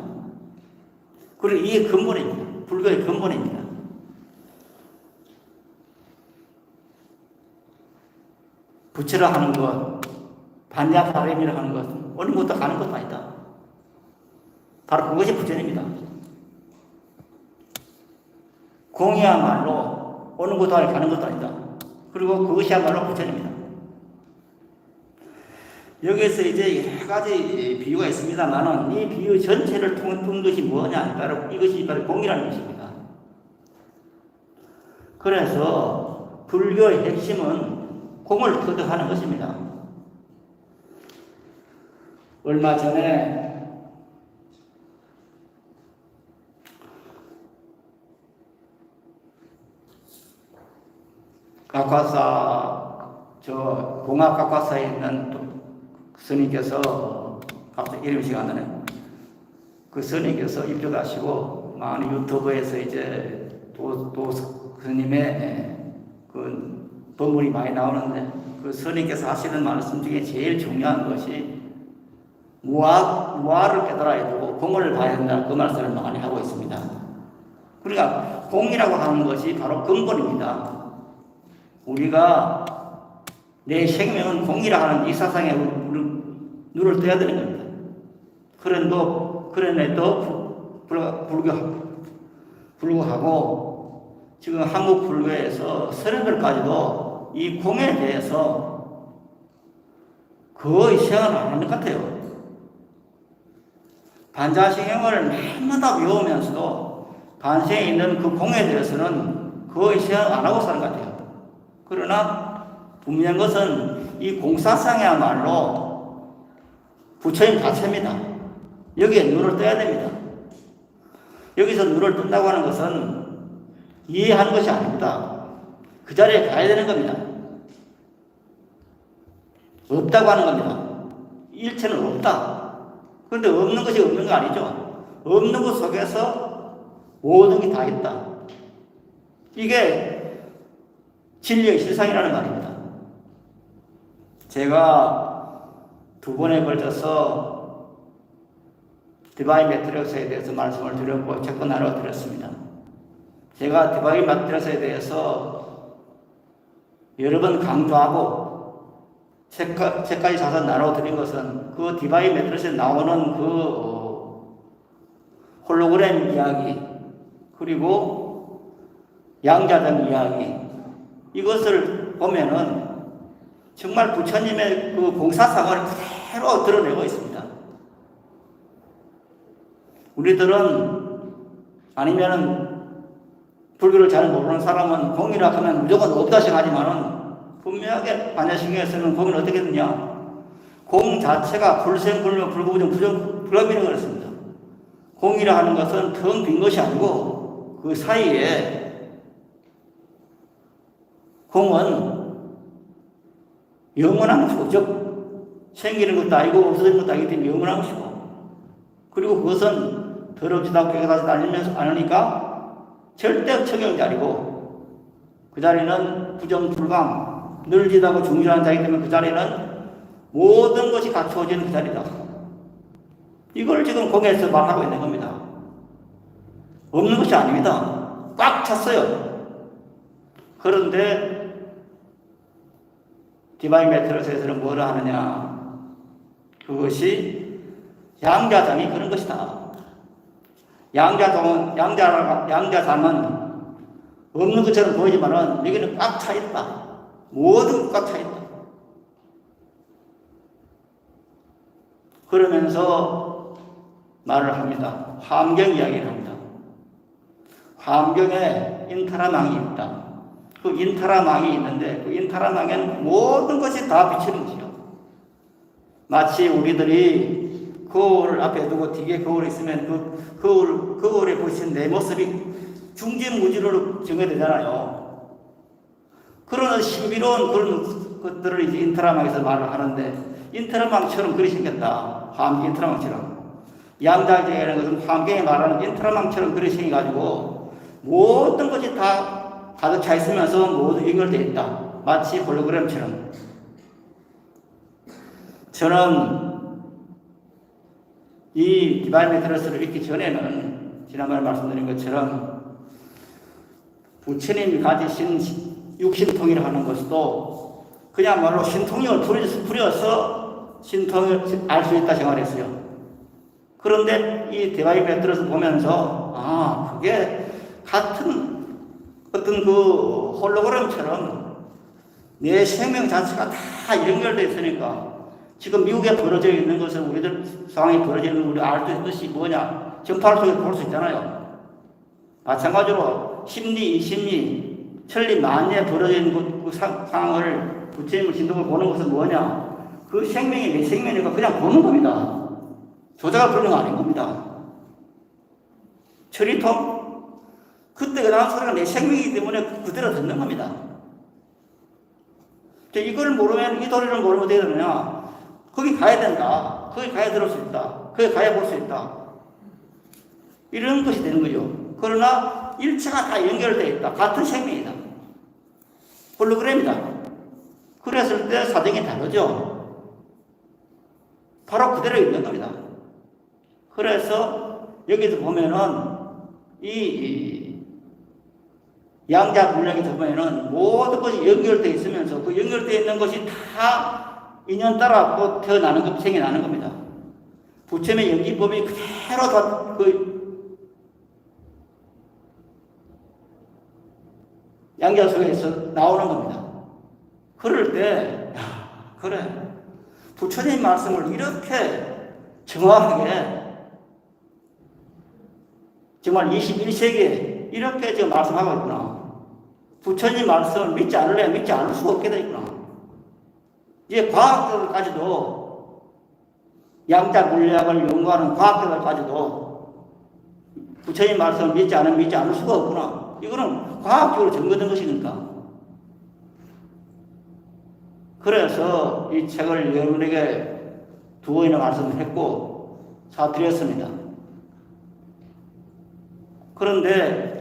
그리고 이게 근본입니다. 불교의 근본입니다. 부처를 하는 것, 반야 바라밀을 하는 것, 오는 것도 가는 것도 아니다. 바로 그것이 부처입니다. 공이야말로 오는 것도 아니고 가는 것도 아니다. 그리고 그것이야말로 부처입니다. 여기에서 이제 여러 가지 비유가 있습니다만은 이 비유 전체를 푼 것이 뭐냐? 바로 이것이 바로 공이라는 것입니다. 그래서 불교의 핵심은 공을 터득하는 것입니다. 얼마 전에 공학각화사에 있는 스님께서 갑자기 이름이 안 나네요. 그 스님께서 입주하시고 많은 유튜브에서 이제 도 스님의 그 법문이 많이 나오는데 그 스님께서 하시는 말씀 중에 제일 중요한 것이 무아를 깨달아야 되고 공을 봐야 된다, 그 말씀을 많이 하고 있습니다. 그러니까 공이라고 하는 것이 바로 근본입니다. 우리가 내 생명은 공이라 하는 이 사상에 눈을 떠야 되는 겁니다. 그런데도 불구하고 지금 한국 불교에서 스님들까지도 이 공에 대해서 거의 생각을 안 하는 것 같아요. 반자신경을 맨마다 외우면서도 반생에 있는 그 공에 대해서는 거의 생각 안 하고 사는 것 같아요. 그러나 분명한 것은 이 공사상이야말로 부처님 자체입니다. 여기에 눈을 떠야 됩니다. 여기서 눈을 뜬다고 하는 것은 이해하는 것이 아닙니다. 그 자리에 가야 되는 겁니다. 없다고 하는 겁니다. 일체는 없다. 그런데 없는 것이 없는 거 아니죠. 없는 것 속에서 모든 게 다 있다. 이게 진리의 실상이라는 말입니다. 제가 2번에 걸쳐서 디바인 매트리스에 대해서 말씀을 드렸고 책도 나눠드렸습니다. 제가 디바인 매트리스에 대해서 여러 번 강조하고 책까지 자서 나눠드린 것은 그 디바인 매트리스에 나오는 그 홀로그램 이야기 그리고 양자적 이야기 이것을 보면은 정말 부처님의 그 공사상을 그대로 드러내고 있습니다. 우리들은 아니면은 불교를 잘 모르는 사람은 공이라 하면 무조건 없다 생각하지만은 분명하게 반야신경에서는 공은 어떻게 되냐? 공 자체가 불생불명 불구부정 불가비는 그렇습니다. 공이라 하는 것은 텅 빈 것이 아니고 그 사이에 공은 영원한 것이고, 즉 생기는 것도 아니고 없어지는 것도 아니기 때문에 영원한 것이고, 그리고 그것은 더럽지도 않고 깨끗하지 않으니까 절대 청영 자리고, 그 자리는 부정불강, 늘지다고 중요한 자리이기 때문에 그 자리는 모든 것이 갖추어지는 그 자리다. 이걸 지금 공에서 말하고 있는 겁니다. 없는 것이 아닙니다. 꽉 찼어요. 그런데 디바인 매트리스에서는 뭐라 하느냐? 그것이 양자장이 그런 것이다. 양자장은 없는 것처럼 보이지만은 여기는 꽉 차 있다. 모든 꽉 차 있다. 그러면서 말을 합니다. 화엄경 이야기를 합니다. 화엄경에 인타라망이 있다. 그 인타라망이 있는데 그 인타라망엔 모든 것이 다 비치는 것이요. 마치 우리들이 거울 앞에 두고 뒤에 거울이 있으면 그 거울에 보시는 내 모습이 중지무지로 정해되잖아요. 그런 신비로운 그런 것들을 이제 인타라망에서 말을 하는데 인타라망처럼 그리 생겼다. 화엄경 인타라망처럼. 양자경이라는 것은 화엄경에 말하는 인타라망처럼 그리 생겨가지고 모든 것이 다 가득 차 있으면서 모두 연결되어 있다. 마치 홀로그램처럼. 저는 이 디바인 매트리스를 읽기 전에는 지난번에 말씀드린 것처럼 부처님이 가지신 육신통이라 하는 것도 그냥말로 신통력을 부려서 신통을 알 수 있다 생각했어요. 그런데 이 디바인 매트리스 보면서 그게 같은 어떤 그 홀로그램처럼 내 생명 자체가 다 연결되어 있으니까 지금 미국에 벌어져 있는 것을 우리들 상황이 벌어지는 걸 우리 알 수 있는 것이 뭐냐? 전파를 통해 볼 수 있잖아요. 마찬가지로 심리, 이심리, 천리만리에 벌어져 있는 그 상황을 부처님의 진동을 보는 것은 뭐냐? 그 생명이 내 생명이니까 그냥 보는 겁니다. 조작을 부르는 거 아닌 겁니다. 처리통? 그때가 나온 소리가 내 생명이기 때문에 그대로 듣는 겁니다. 이걸 모르면, 이 도리를 모르면 어떻게 되느냐? 거기 가야 된다. 거기 가야 들을 수 있다. 거기 가야 볼 수 있다. 이런 것이 되는 거죠. 그러나 일체가 다 연결되어 있다. 같은 생명이다. 홀로그램이다. 그랬을 때 사정이 다르죠. 바로 그대로 있는 겁니다. 그래서 여기서 보면은 이 양자 물리학에서 보면은 모든 것이 연결되어 있으면서 그 연결되어 있는 것이 다 인연 따라 태어나는 것, 생겨나는 겁니다. 부처님의 연기법이 그대로 다 양자 속에서 나오는 겁니다. 그럴 때, 그래. 부처님 말씀을 이렇게 정확하게 정말 21세기에 이렇게 지금 말씀하고 있구나. 부처님 말씀을 믿지 않을래 믿지 않을 수가 없게 돼 있구나. 이제 과학자들까지도 양자 물리학을 연구하는 과학자들까지도 부처님 말씀을 믿지 않을 수가 없구나. 이거는 과학적으로 증거된 것이니까. 그래서 이 책을 여러분에게 2번이나 말씀을 했고 사드렸습니다. 그런데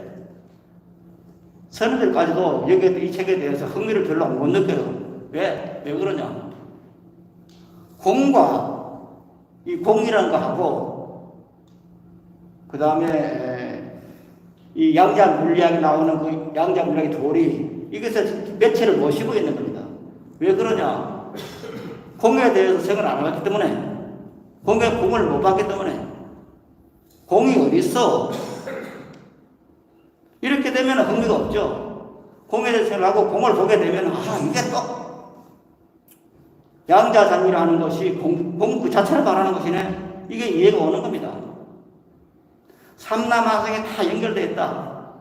선생들까지도 여기 이 책에 대해서 흥미를 별로 못 느껴요. 왜 그러냐? 공과 이 공이라는 거 하고 그 다음에 이 양자 물리학이 나오는 그 양자 물리학의 도리 이것을 매체를 모시고 있는 겁니다. 왜 그러냐? 공에 대해서 생각을 안 하기 때문에 공의 공을 못 받기 때문에 공이 어디 있어? 이렇게 되면 흥미가 없죠. 공에 대해서 생각하고 공을 보게 되면 이게 또 양자장이라는 것이 공 그 자체를 말하는 것이네. 이게 이해가 오는 겁니다. 삼남하성이 다 연결되어 있다.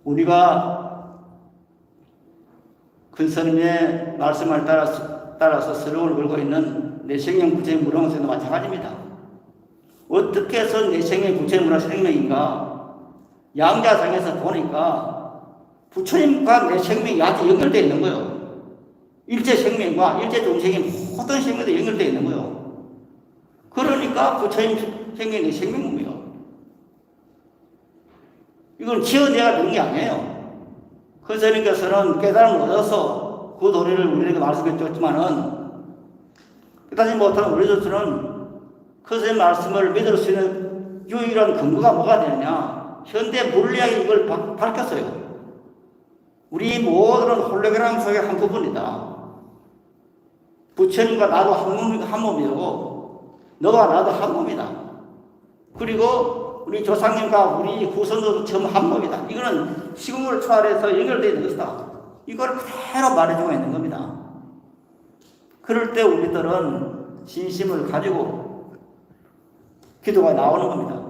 우리가 큰 스님의 말씀을 따라서 서름을 걸고 있는 내생명 부처의 무량생도 마찬가지입니다. 어떻게 해서 내생명 부처의 무량생명인가? 양자상에서 보니까 부처님과 내 생명이 아주 연결되어 있는 거예요. 일체 생명과 일체 중생의 모든 생명도 연결되어 있는 거예요. 그러니까 부처님 생명이 내 생명이에요. 이건 지어내야 되는 게 아니에요. 그 스님께서는 깨달음을 얻어서 그 도리를 우리에게 말씀해 줬지만은 깨닫지 못하는 우리들은 그 스님 말씀을 믿을 수 있는 유일한 근거가 뭐가 되느냐? 현대 물리학이 이걸 밝혔어요. 우리 모두는 홀로그램 속의 한 부분이다. 부처님과 나도 한 몸이고 너와 나도 한 몸이다. 그리고 우리 조상님과 우리 후손도 전부 한 몸이다. 이거는 시공을 초월해서 연결되어 있는 것이다. 이걸 그대로 말해주고 있는 겁니다. 그럴 때 우리들은 진심을 가지고 기도가 나오는 겁니다.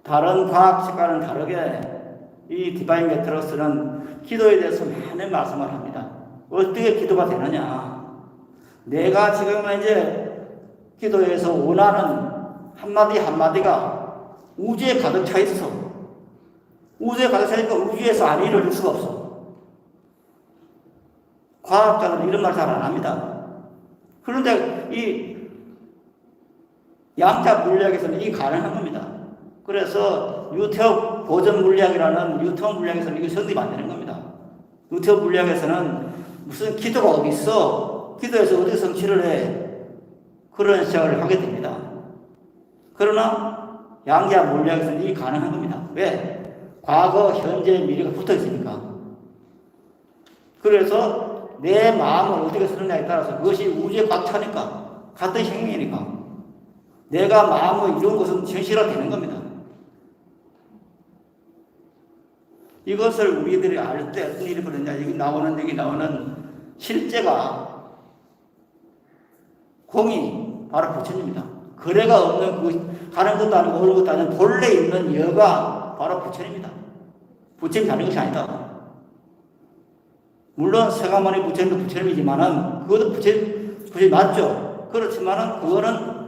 다른 과학책과는 다르게 이 디바인 메트로스는 기도에 대해서 많은 말씀을 합니다. 어떻게 기도가 되느냐? 내가 지금 이제 기도에서 원하는 한마디 한마디가 우주에 가득 차 있어. 우주에 가득 차 있으니까 우주에서 안 이루어질 수가 없어. 과학자들은 이런 말 잘 안 합니다. 그런데 이 양자 물리학에서는 이게 가능한 겁니다. 그래서 뉴턴 보전 물리학이라는 뉴턴 물리학에서는 이거 성립 안 되는 겁니다. 뉴턴 물리학에서는 무슨 기도가 어디 있어? 기도에서 어디 성취를 해? 그런 시작을 하게 됩니다. 그러나 양자 물리학에서는 이게 가능한 겁니다. 왜? 과거, 현재, 미래가 붙어 있으니까. 그래서 내 마음을 어떻게 쓰느냐에 따라서 그것이 우주에 꽉 차니까 같은 생명이니까 내가 마음을 이룬 것은 현실화되는 겁니다. 이것을 우리들이 알 때 어떤 일이 벌어지냐, 여기 나오는 실제가 공이 바로 부처님입니다. 거래가 없는 그 가는 것도 아니고 오는 것도 아닌 본래 있는 여가 바로 부처입니다. 부처님 다른 것이 아니다. 물론 세가모니 부처님도 부처님이지만은 그것도 부처님 맞죠. 그렇지만은 그거는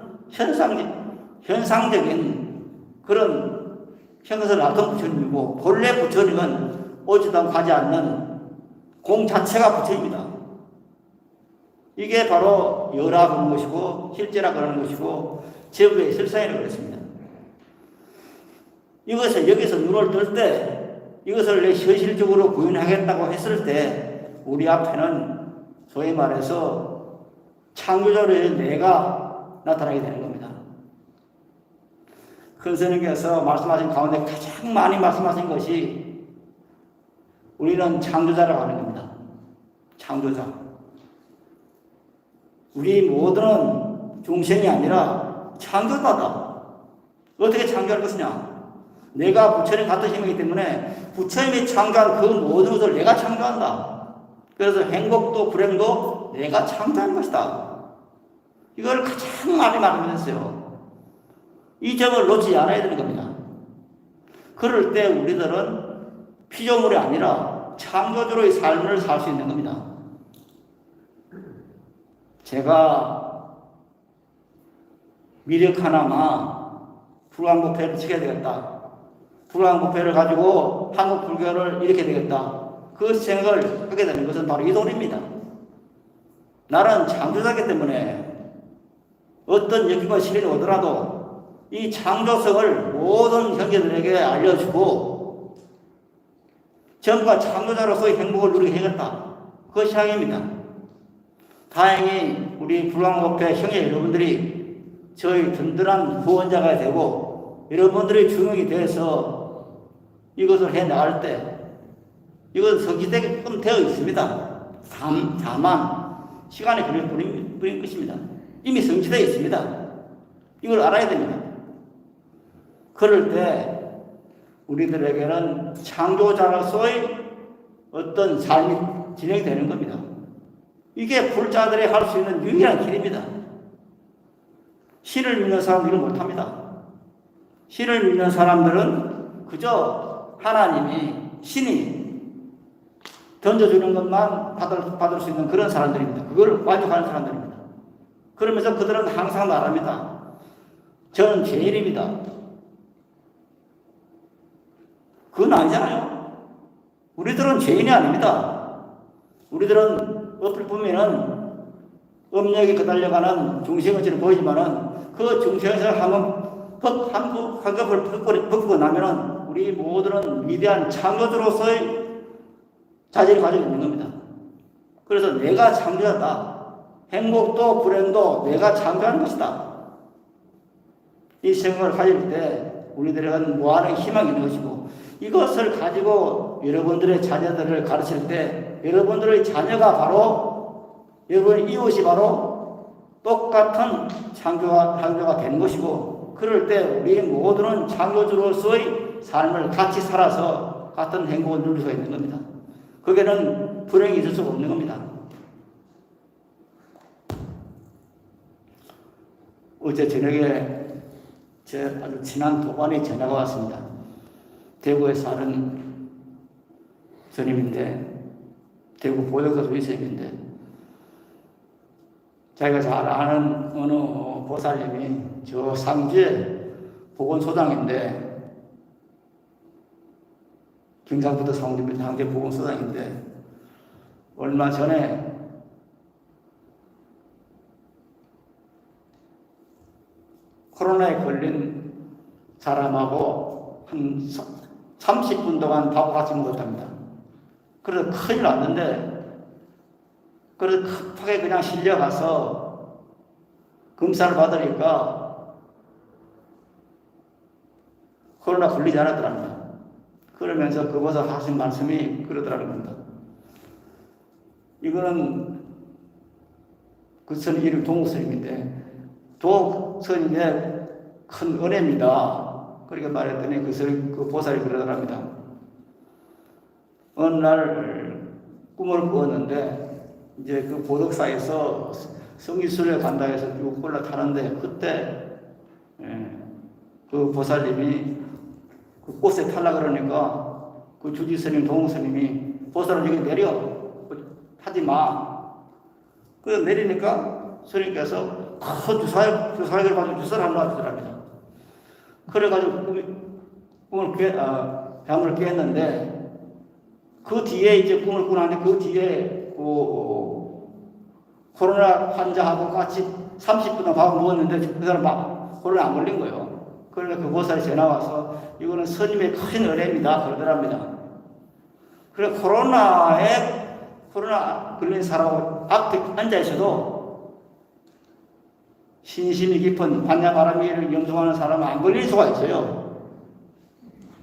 현상적인 그런 형상을 나타낸 부처님이고 본래 부처님은 오지도 않고 가지 않는 공 자체가 부처입니다. 이게 바로 여라고 하는 것이고 실제라고 하는 것이고 제부의 실상이라고 그랬습니다. 이것을 여기서 눈을 뜰 때 이것을 내 현실적으로 구현하겠다고 했을 때 우리 앞에는 소위 말해서 창조자로의 내가 나타나게 되는 겁니다. 큰 스님께서 말씀하신 가운데 가장 많이 말씀하신 것이 우리는 창조자라고 하는 겁니다. 창조자. 우리 모두는 중생이 아니라 창조자다. 어떻게 창조할 것이냐? 내가 부처님 같은 힘이기 때문에 부처님이 창조한 그 모든 것을 내가 창조한다. 그래서 행복도 불행도 내가 창조한 것이다. 이걸 가장 많이 말하면서요. 이 점을 놓치지 않아야 되는 겁니다. 그럴 때 우리들은 피조물이 아니라 창조주로의 삶을 살 수 있는 겁니다. 제가 미력 하나만 불광부패를 지켜야 되겠다. 불광부패를 가지고 한국 불교를 일으켜야 되겠다. 그 생각을 하게 되는 것은 바로 이 도리입니다. 나는 창조자이기 때문에 어떤 역기가 시련이 오더라도 이 창조성을 모든 형제들에게 알려주고 전부가 창조자로서의 행복을 누리게 해야겠다. 그것이 향입니다. 다행히 우리 불광법회 형제 여러분들이 저희 든든한 후원자가 되고 여러분들의 중용이 돼서 이것을 해나갈 때 이것은 성취되게끔 되어 있습니다. 다만 시간이 걸릴 뿐인 것입니다. 이미 성취되어 있습니다. 이걸 알아야 됩니다. 그럴 때 우리들에게는 창조자로서의 어떤 삶이 진행되는 겁니다. 이게 불자들이 할 수 있는 유일한 길입니다. 신을 믿는 사람들은 못합니다. 신을 믿는 사람들은 그저 하나님이, 신이 던져주는 것만 받을 수 있는 그런 사람들입니다. 그걸 만족하는 사람들입니다. 그러면서 그들은 항상 말합니다. 저는 죄인입니다. 그건 아니잖아요. 우리들은 죄인이 아닙니다. 우리들은 어플 보면은 음력이 그달려가는 중생처럼 보이지만은 그 중생에서 한급을 벗고 나면은 우리 모두는 위대한 창조주로서의 자질을 가지고 있는 겁니다. 그래서 내가 창조자다. 행복도 불행도 내가 창조하는 것이다. 이 생각을 가질 때 우리들은 무한한 희망이 있는 것이고 이것을 가지고 여러분들의 자녀들을 가르칠 때 여러분들의 자녀가 바로 여러분의 이웃이 바로 똑같은 창조가 되는 것이고 그럴 때 우리 모두는 창조주로서의 삶을 같이 살아서 같은 행복을 누릴 수가 있는 겁니다. 거기에는 불행이 있을 수가 없는 겁니다. 어제 저녁에 제 아주 친한 도반의 전화가 왔습니다. 대구에 사는 스님인데 대구 보덕사 주의스님인데 자기가 잘 아는 어느 보살님이 저 상주에 보건소장인데 경상북도 상주에 보건소장인데 얼마 전에 코로나에 걸린 사람하고 한 30분 동안 밥 같이 먹었답니다. 그래서 큰일 났는데, 그래서 급하게 그냥 실려가서 검사를 받으니까 코로나 걸리지 않았더랍니다. 그러면서 그보다 하신 말씀이 그러더라는 겁니다. 이거는 그 스님 이름 동스님인데, 도스님의 큰 은혜입니다. 그렇게 말했더니 그 보살이 그러더랍니다. 어느 날 꿈을 꾸었는데 이제 그 보덕사에서 성지순례 간다 해서 쭉 올라타는데 그때 그 보살님이 그 꽃에 탈라 그러니까 그 주지 스님, 동욱 스님이 보살을 여기 내려 하지 마. 그 내리니까 스님께서 큰 주사위를 가지고 주사를 한번 놔주더랍니다. 그래가지고 병을 깼는데 그 뒤에 이제 꿈을 꾸는데 그 뒤에 코로나 환자하고 같이 30분 동안 밥을 먹었는데 그 사람 코로나 안 걸린 거예요. 그러니까 그 보살이 전화 와서 이거는 스님의 큰 은혜입니다. 그러더랍니다. 그래 코로나 걸린 사람 앞에 앉아 있어도 신심이 깊은 반야바라미를 염송하는 사람은 안 걸릴 수가 있어요.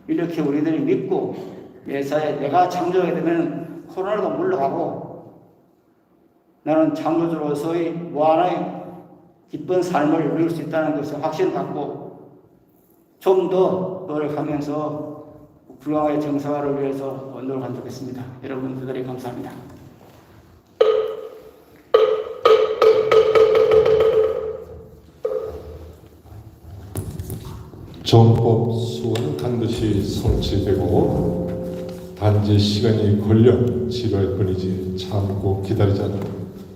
이렇게 우리들이 믿고 예사에 내가 창조하게 되면 코로나도 물러가고 나는 창조주로서의 무한의 기쁜 삶을 누릴 수 있다는 것을 확신을 갖고 좀 더 노력하면서 불광의 정상화를 위해서 노력하도록 하겠습니다. 여러분들이 감사합니다. 정법 수은 반드시 성취되고 단지 시간이 걸려 지루할 뿐이지 참고 기다리자는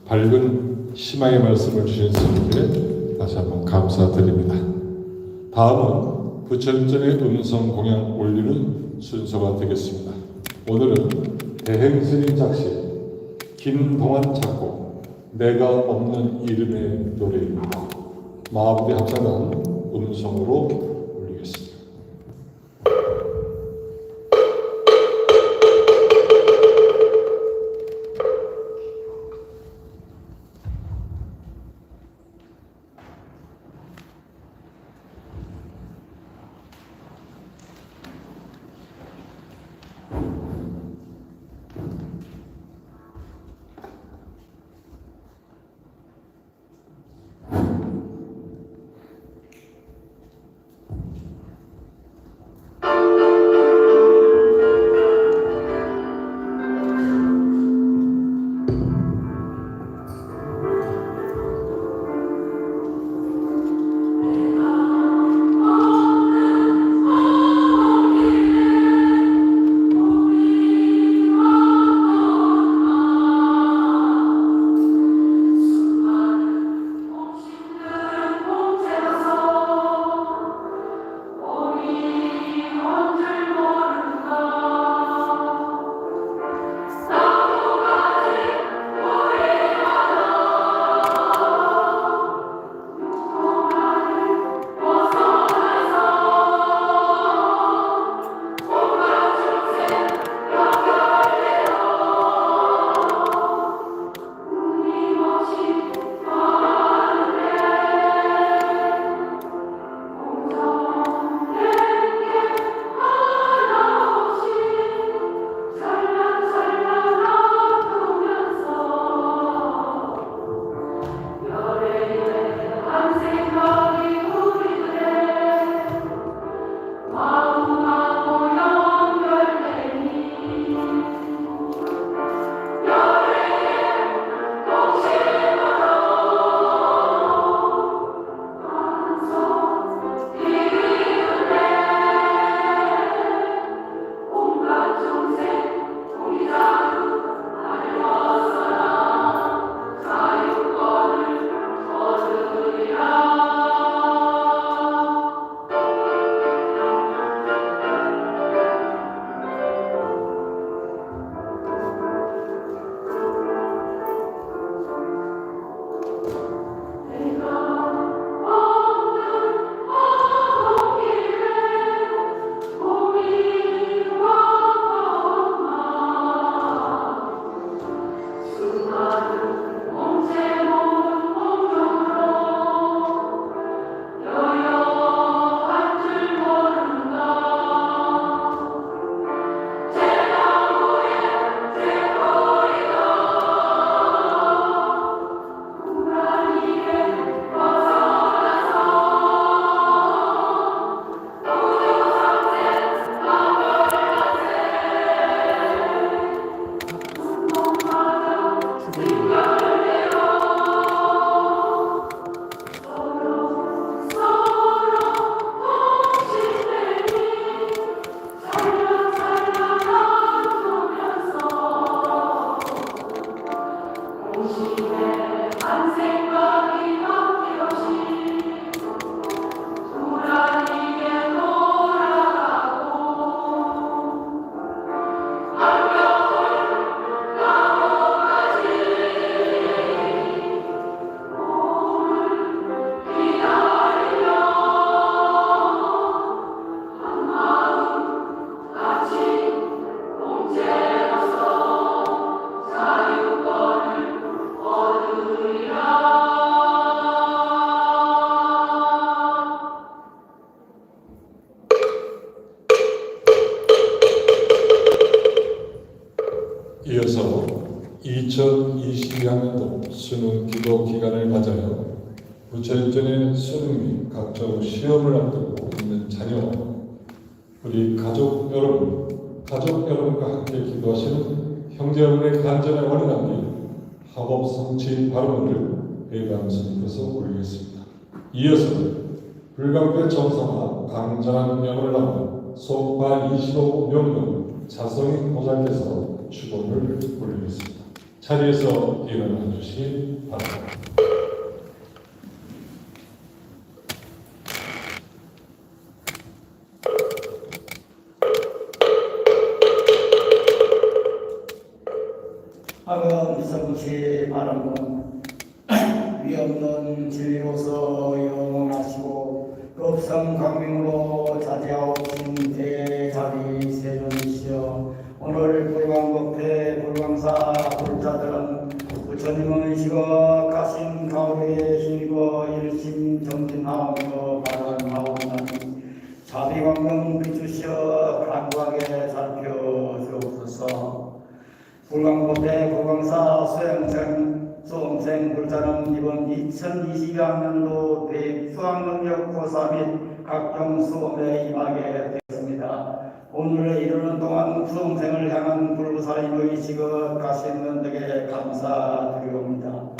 밝은 희망의 말씀을 주신 스님께 다시 한번 감사드립니다. 다음은 부처님전의 음성 공양 올리는 순서가 되겠습니다. 오늘은 대행스님 작시 김동환 작곡 내가 없는 이름의 노래입니다. 마하부디 합창단 음성으로 올리겠습니다. 이어서 2022학년도 수능 기도 기간을 맞아요. 부처일전의 수능 및 각종 시험을 앞두고 있는 자녀, 우리 가족 여러분과 함께 기도하시는 형제 여러분의 간절한 원인함이 합업 성취 발언을 회감스님께서 올리겠습니다. 이어서는 불광배 정성화 강전한 명을 남은 송파 25명문 자성인 보살께서 축원을 올리겠습니다. 자리에서 일어나 주시기 바랍니다. 하금 성취 바람은 위없는 진리로서 영원하시고 급성 강명으로 자제하오신 대자비 세존이시여 오늘 불광법회 불광사 불자들은 부처님의 시각하신 가을에 힘입어 일심정진하오며 바람하오나니 자비광명 비추시어 간과하게 살펴주옵소서. 불광법회 불광사 수험생 불자는 이번 2022학년도 수학능력 고사 및 각종 수험에 임하게 되었습니다. 오늘에 이르는 동안 수험생을 향한 불구사님의 지극하신 덕에 감사드리옵니다.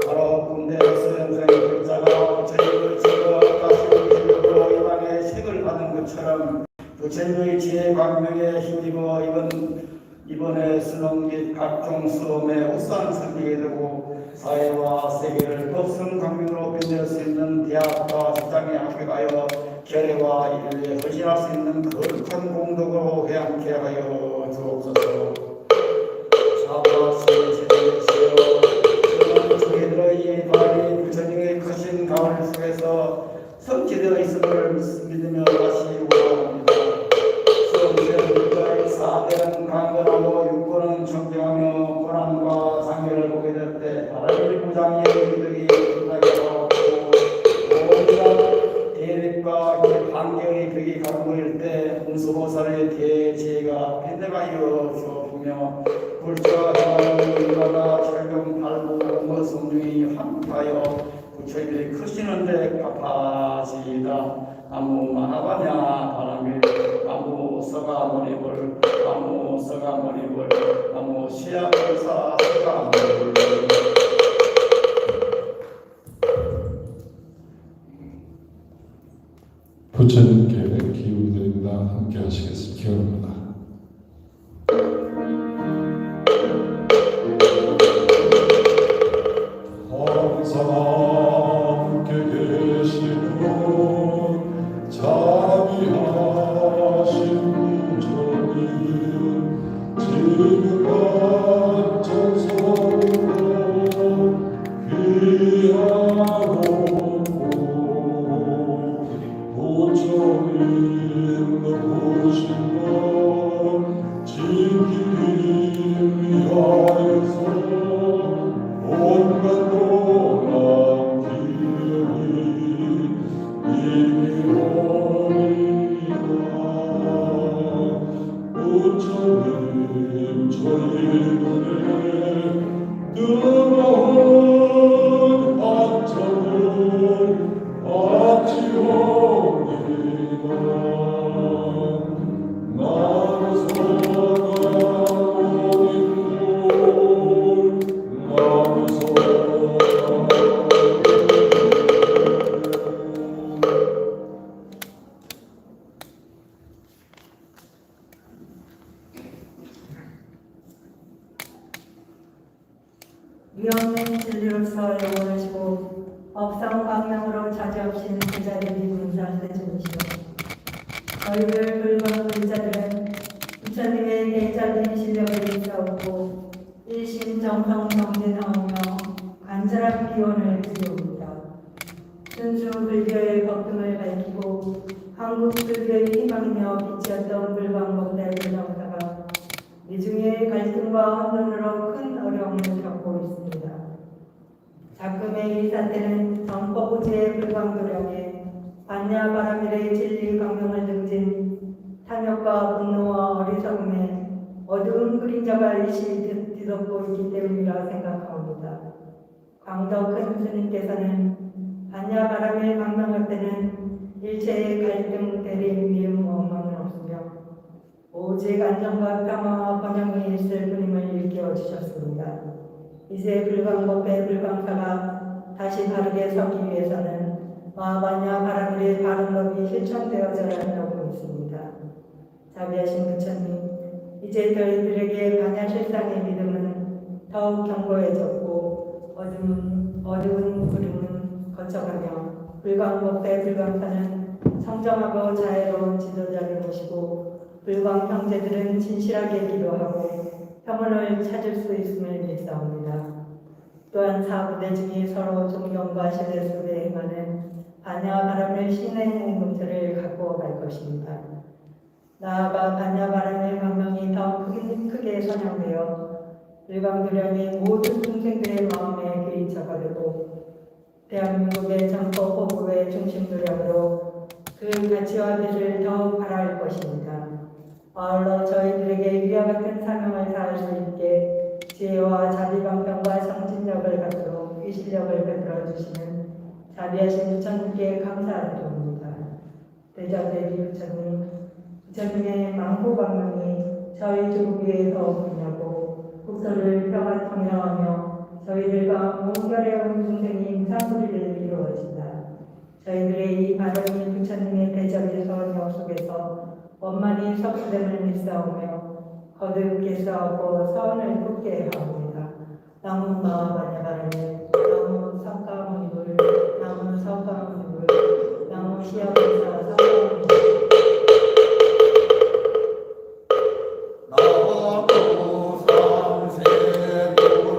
바로 군대 수험생 불자가 부처님의 지극하신 진로로 이방에 식을 받은 것처럼 부처님의 지혜 광명에 힘입어 이번에 수능 및 각종 수험에 우수한 성적이 되고 사회와 세계를 법성 강명으로 빛낼 수 있는 대학과 직장에 합격하여 결의와 인류에 헌신할 수 있는 거룩한 공덕으로 회양케 하여 주옵소서. 자부하신 제대시여 저는 저희들의 발이 부처님의 크신 가을 속에서 성취되어 있음을 믿으며 다시 원합니다. 수험생들과의 사대는 강건하고 육권은 청정하며 고난과 장애를 보게 될 때 바라질 부장의 이득이 끝나게 하고 온갖 대립과 반경의 벽이 가로보일 때 운수보살의 대지혜가 빛나가여 주옵으며 불자가 행하는 일마다 철경 발부 공허성중이 함께하여 부처님이 크시는데 갚아지이다. 나무 만화바냐 바람일 나무 서가 머리볼 나무 서가 머리볼 나무 시야불사 서가 머리볼. 부처님께 기운드립니다. 함께 하시겠습니다. 기원합니다. 항상 함께 계시는 자비하신 부처님 지극한 정성으로 귀하고 부처님 높으신 것 지키기 위하여서 온갖 고난 기운이 이기옵니다. 부처님 저희 눈에 뜨거운 악천을 아치옵니다. 위없는 진리로서 영원하시고 법상 광명으로 자제없이는 제자들이 군사한테 주시오. 저희들 불광 불자들은 부처님의 대자빈 실력을 있사오고 일심정성 정진하오며 간절한 기원을 드리옵니다. 순수 불교의 법등을 밝히고 한국 불교의 희망이며 빛이었던 불광법대 불광사가 이 중에 갈등과 혼돈으로 큰 어려움을 겪고 있습니다. 작금의 이 사태는 정법부지의 불광도령에 반야바라밀의 진리 강명을 등진 탐욕과 분노와 어리석음에 어두운 그림자 인자가 일시 뒤덮고 있기 때문이라 생각합니다. 광덕 큰 스님께서는 반야 바람을 강명할 때는 일체의 갈등, 대립, 미움, 원망은 없으며 오직 안정과 평화와 번영이 있을 뿐임을 일깨워 주셨습니다. 이제 불광법의 불광사가 다시 바르게 서기 위해서는 마반야 바람의 바른 법이 실천되어져야 한다고 믿습니다. 자비하신 부처님, 이제 저희들에게 반야 실상의 믿음은 더욱 견고해졌고 어두운 구름은 거쳐가며 불광법의 불광사는 성정하고 자애로운 지도자를 모시고 불광 형제들은 진실하게 기도하고 평온을 찾을 수 있음을 믿사옵니다. 또한 사부대 중에 서로 존경과 신뢰 속에 행하는 반야 바람을 신의 공동체를 갖고 갈 것입니다. 나아가 반야 바람의 강명이 더 크게 선양되어 일광도량의 모든 동생들의 마음에 개인차가 되고 대한민국의 정법 보고의 중심도량으로 그 가치와 빛을 더욱 발할 것입니다. 아울러 저희들에게 위와 같은 사명을 다할 수 있게 지혜와 자비방편과 정진력을 갖도록 이 실력을 베풀어 주시는 자비하신 부처님께 감사드립니다. 대자대비 부처님의 망고방명이 저희 조국에 더욱 빛나고 국토를 평화통일하며 저희들과 온결해온 동생이 무상소리를 이루어진다. 저희들의 이 발언이 부처님의 대접의 역 속에서 원만히 성취됨을 믿사오며 거듭 계수하고 서원을 굳게 하옵니다. 나무 마하바냐 바람에 나무 석가모니불 나무 석가모니불 나무 시야불사 석가모니불 나무 삼세불 성실한 정도의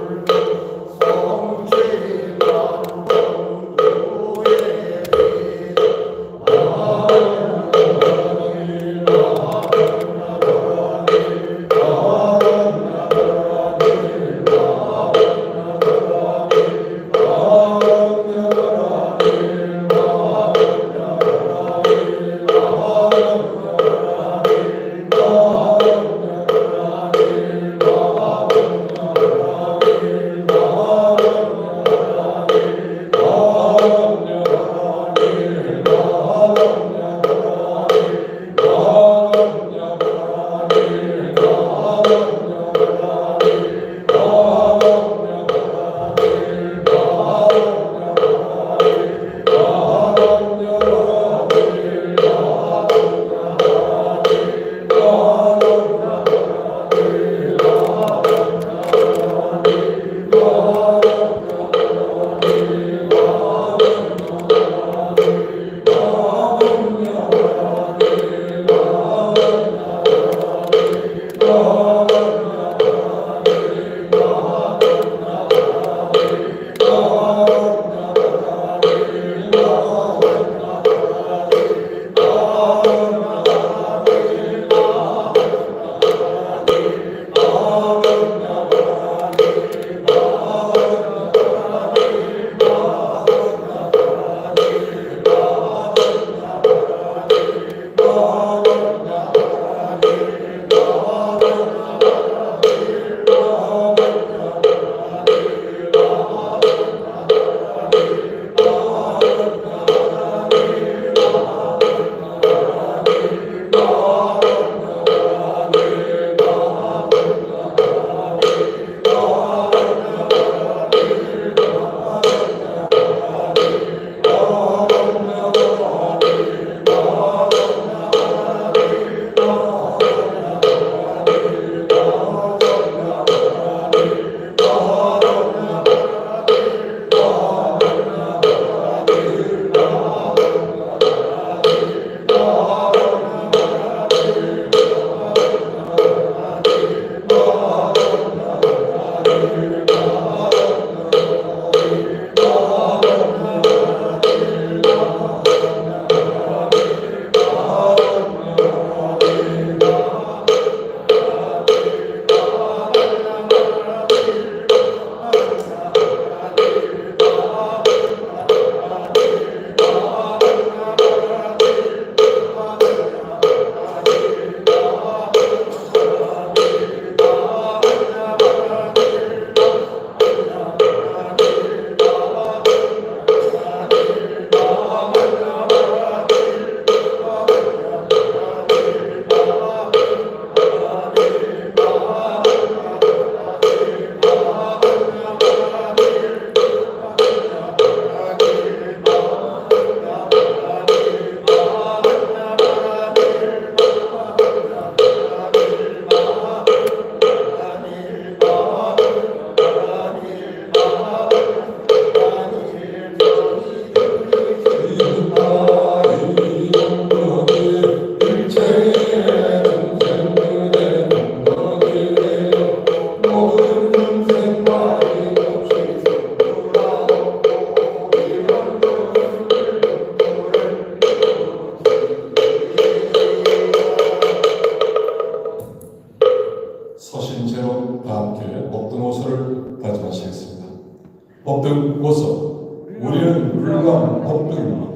법등 보석. 우리는 불강 법등입니다.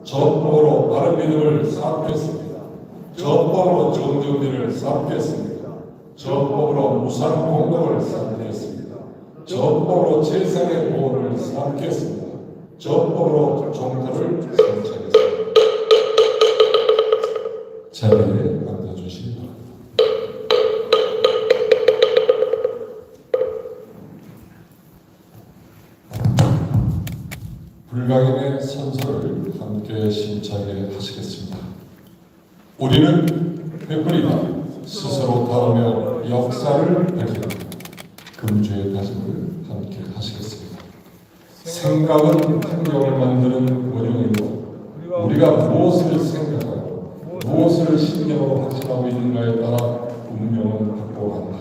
저 법으로 바른 믿음을 쌓겠습니다. 저 법으로 좋은 정리를 쌓겠습니다. 저 법으로 무상 공덕을 쌓겠습니다. 저 법으로 재산의 보호를 쌓겠습니다. 저 법으로 종교를 성취하겠습니다. 자리에 앉아주시기 바랍니다. 불강인의 선서를 함께 심차게 하시겠습니다. 우리는 베풀이다 스스로 다루며 역사를 밝힌다. 금주의 다짐을 함께 하시겠습니다. 생각은 환경을 만드는 원흉이고 우리가 무엇을 생각하고 무엇을 신경으로 확신하고 있는가에 따라 운명은 바꿔간다.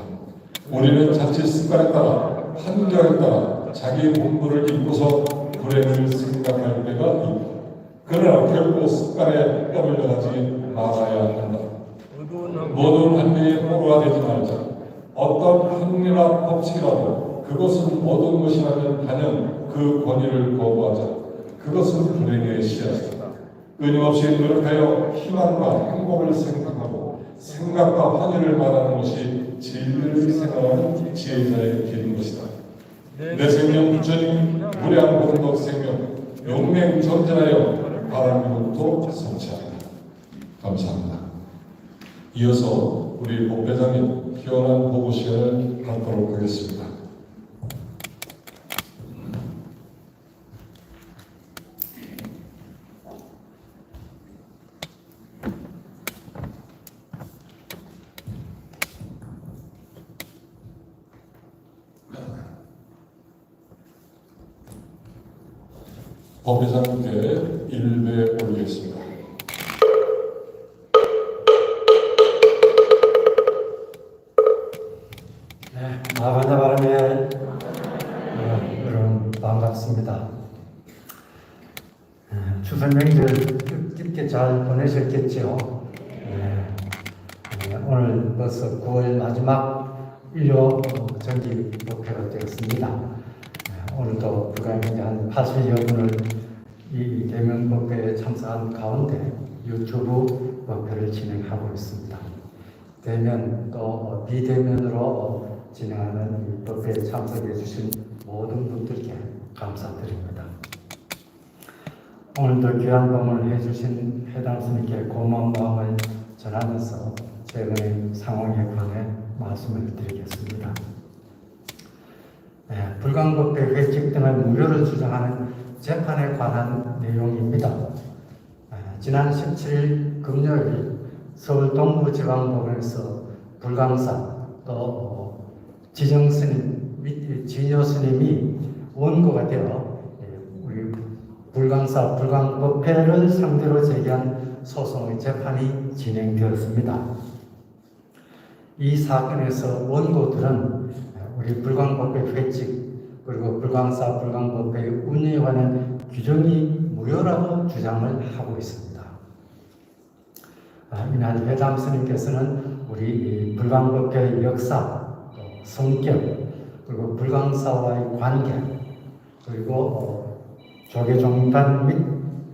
우리는 자칫 습관에 따라 환경에 따라 자기 본분을 잊고서 불행을 생각할 때가 있다. 그러나 결코 습관에 떠밀려가지 말아야 한다. 모든 환경이 포로가 되지 말자. 어떤 합리나 법칙이라도 그것은 모든 것이라면 단연 그 권위를 거부하자. 그것은 불행의 씨앗이다. 끊임없이 노력하여 희망과 행복을 생각하고 생각과 환희를 말하는 것이 진리를 생각하는 지혜자의 길인 것이다. 내 생명 부처님 무량 공덕 생명 용맹 전진하여 바람이로부터 성취합니다. 감사합니다. 이어서 우리 법회장님 희원한 보고 시간을 갖도록 하겠습니다. 법회장님께 일배 올리겠습니다. 나가자 바람에 여러분 반갑습니다. 추석 명절 뜻깊게 잘 보내셨겠죠? 오늘 벌써 9월 마지막 일요 정기 목회가 되었습니다. 오늘도 불가능히 한 80여 분을 이 대면 법회에 참석한 가운데 유튜브 법회를 진행하고 있습니다. 대면 또 비대면으로 진행하는 이 법회에 참석해 주신 모든 분들께 감사드립니다. 오늘도 귀한 방문을 해주신 회장 스님께 고마운 마음을 전하면서 최근의 상황에 관해 말씀을 드리겠습니다. 불강법회 회칙 등의 무효를 주장하는 재판에 관한 내용입니다. 지난 17일 금요일 서울 동부지방법원에서 불강사 또 지정스님 및 지녀스님이 원고가 되어 우리 불강사 불강법회를 상대로 제기한 소송의 재판이 진행되었습니다. 이 사건에서 원고들은 우리 불강법회 회칙 그리고 불강사 불강법회 운영에 관한 규정이 무효라고 주장을 하고 있습니다. 이날 회장 스님께서는 우리 불강법회의 역사, 성격, 그리고 불강사와의 관계, 그리고 조계종단 및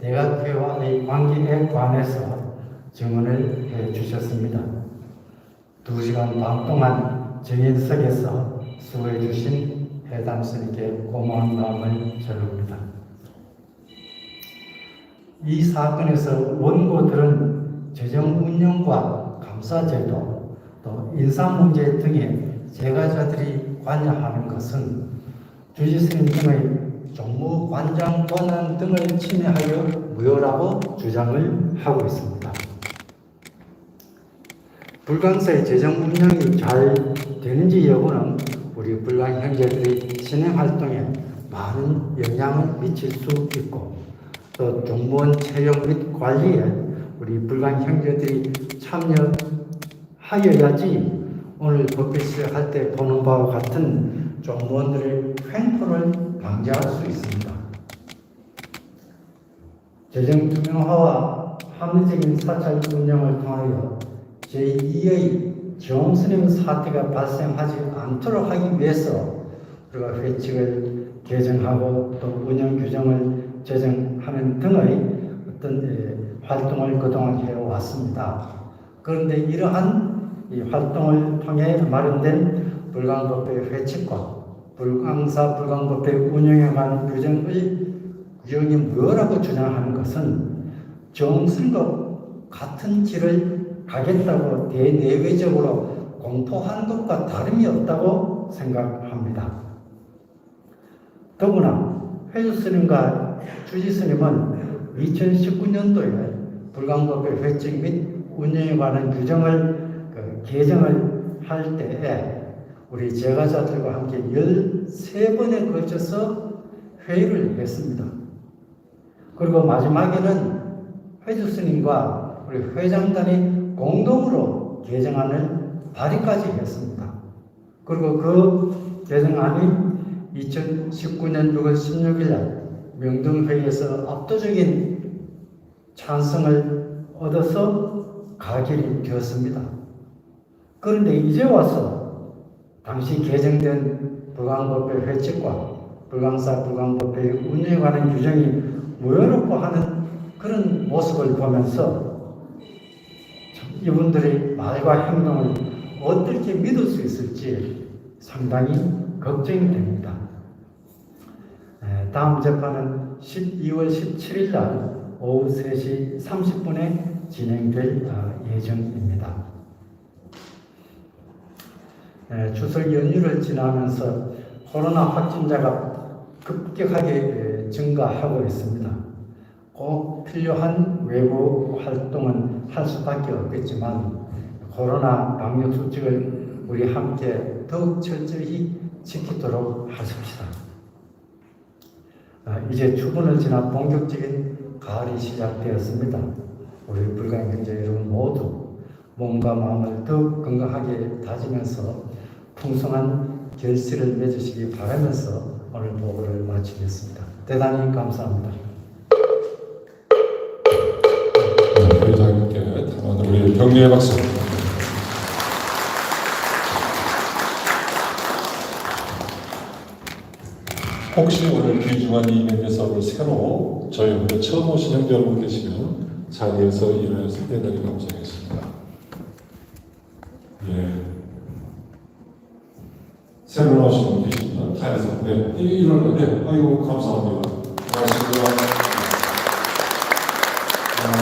대학회와의 관계에 관해서 증언을 해 주셨습니다. 2시간 반 동안 증인석에서 수고해 주신 회장 스님께 고마운 마음을 전합니다. 이 사건에서 원고들은 재정 운영과 감사제도 또 인사문제 등에 제가자들이 관여하는 것은 주지스님 등의 종무관장 권한 등을 침해하여 무효라고 주장을 하고 있습니다. 불강사의 재정 운영이 잘 되는지 여부는 우리 불강 형제들의 진행 활동에 많은 영향을 미칠 수 있고 또 종무원 채용 및 관리에 우리 불강 형제들이 참여하여야지 오늘 법회 시작할 때 보는 바와 같은 종무원들의 횡포를 방지할 수 있습니다. 재정 투명화와 합리적인 사찰 운영을 통하여 제2의 정스님 사태가 발생하지 않도록 하기 위해서 우리가 회칙을 개정하고 또 운영 규정을 제정하는 등의 어떤 활동을 그동안 해왔습니다. 그런데 이러한 이 활동을 통해 마련된 불광법의 회칙과 불광사 불광법의 운영에 관한 규정의 규정이 뭐라고 주장하는 것은 정승과 같은 길을 가겠다고 대내외적으로 공포하는 것과 다름이 없다고 생각합니다. 더구나 회주 스님과 주지 스님은 2019년도에 불광법의 회칙 및 운영에 관한 규정을 개정을 할 때에 우리 제가자들과 함께 13번에 걸쳐서 회의를 했습니다. 그리고 마지막에는 회주 스님과 우리 회장단이 공동으로 개정안을 발의까지 했습니다. 그리고 그 개정안이 2019년 6월 16일 날 명동회의에서 압도적인 찬성을 얻어서 가결이 되었습니다. 그런데 이제 와서 당시 개정된 불광법의 회칙과 불광사 불광법의 운영에 관한 규정이 무효롭고 하는 그런 모습을 보면서 이분들의 말과 행동을 어떻게 믿을 수 있을지 상당히 걱정이 됩니다. 다음 재판은 12월 17일 날 오후 3시 30분에 진행될 예정입니다. 추석 연휴를 지나면서 코로나 확진자가 급격하게 증가하고 있습니다. 꼭 필요한 외부 활동은 할 수밖에 없겠지만 코로나 방역 수칙을 우리 함께 더욱 철저히 지키도록 하십시다. 이제 추분을 지나 본격적인 가을이 시작되었습니다. 우리 불광경제 여러분 모두 몸과 마음을 더욱 건강하게 다지면서 풍성한 결실을 맺으시기 바라면서 오늘 보고를 마치겠습니다. 대단히 감사합니다. 회장님께 다음은 우리 격려의 박수. 혹시 오늘 귀중한 이면의 수업을 새로 저희 오늘 처음 오신 형제 여러분 계시면 자리에서 일어나서 대단히 감사하겠습니다. 예. 새로 나오신 분 계십니다. 자리에서. 네. 일어나. 네. 아이고, 감사합니다. 고맙습니다. 오늘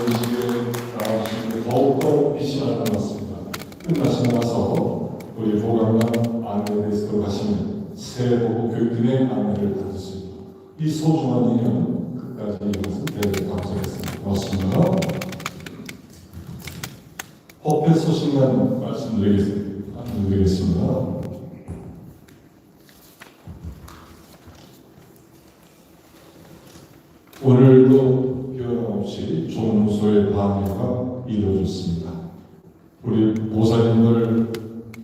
이 시기에 나오시는데 더욱더 빛이 나는 것 같습니다. 끝나시고 나서 우리 보강관 안내데스크로 가시면 새 보고 교육진의 안내를 받으십니다. 이 소중한 인연 끝까지 이것은 대단히 감사하겠습니다. 고맙습니다. 법회 소식만 말씀드리겠습니다. 오늘도 변함없이 종무소의 방해가 이루어졌습니다. 우리 보살님들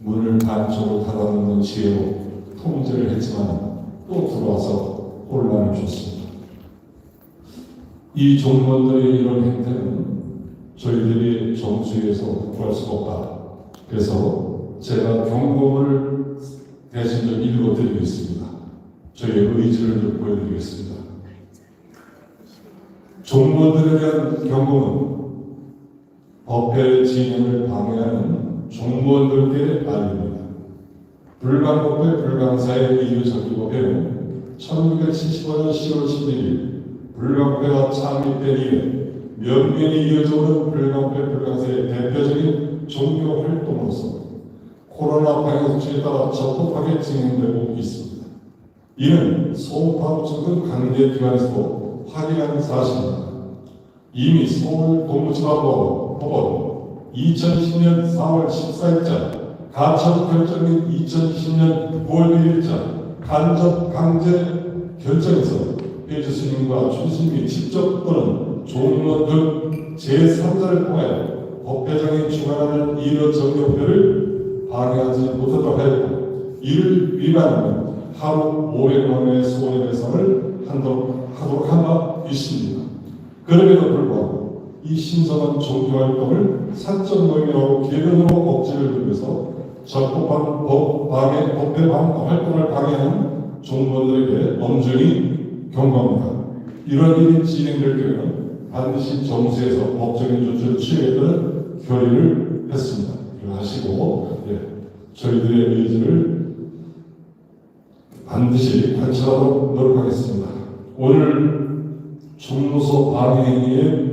문을 단적으로 닫아놓는 지혜로 통제를 했지만 또 들어와서 혼란을 줬습니다. 이 종무원들의 이런 행태는 저희들이 정수위에서 구할 수가 없다. 그래서 제가 경고를 대신 좀 읽어드리겠습니다. 저희의 의지를 좀 보여드리겠습니다. 종무원들에 대한 경고는 법회 진행을 방해하는 종무원들께 알립니다. 불광법회 불광사의 이유적기법에는 1975년 10월 11일 불광법회가 창립된 이후 면면이 이어져 오는 불광법회 불광사의 대표적인 종교 활동으로서 코로나 방역 수칙에 따라 적법하게 진행되고 있습니다. 이는 송파구청등 강제기관에서도 확인한 사실입니다. 이미 서울동부지방법원 2010년 4월 14일자 가처분 결정 및 2020년 9월 1일자 간접 강제 결정에서 회주 스님과 주스님이 직접 또는 종무원 등 제3자를 통하여 법회장이 주관하는 이런 정경표를 방해하지 못하도록 하였고 이를 위반하면 하루 500만 원의 손해배상을 하도록 한 바 있습니다. 그럼에도 불구하고 이 신성한 종교활동을 사적 모임이라고 개변으로 억지를 들면서 적법한 법회 활동을 방해하는 종무원들에게 엄중히 경고합니다. 이런 일이 진행될 경우는 반드시 정수에서 법적인 조치를 취하겠다는 결의를 했습니다. 이걸 하시고 저희들의 의지를 반드시 관찰하도록 노력하겠습니다. 오늘 종무소 방해행위에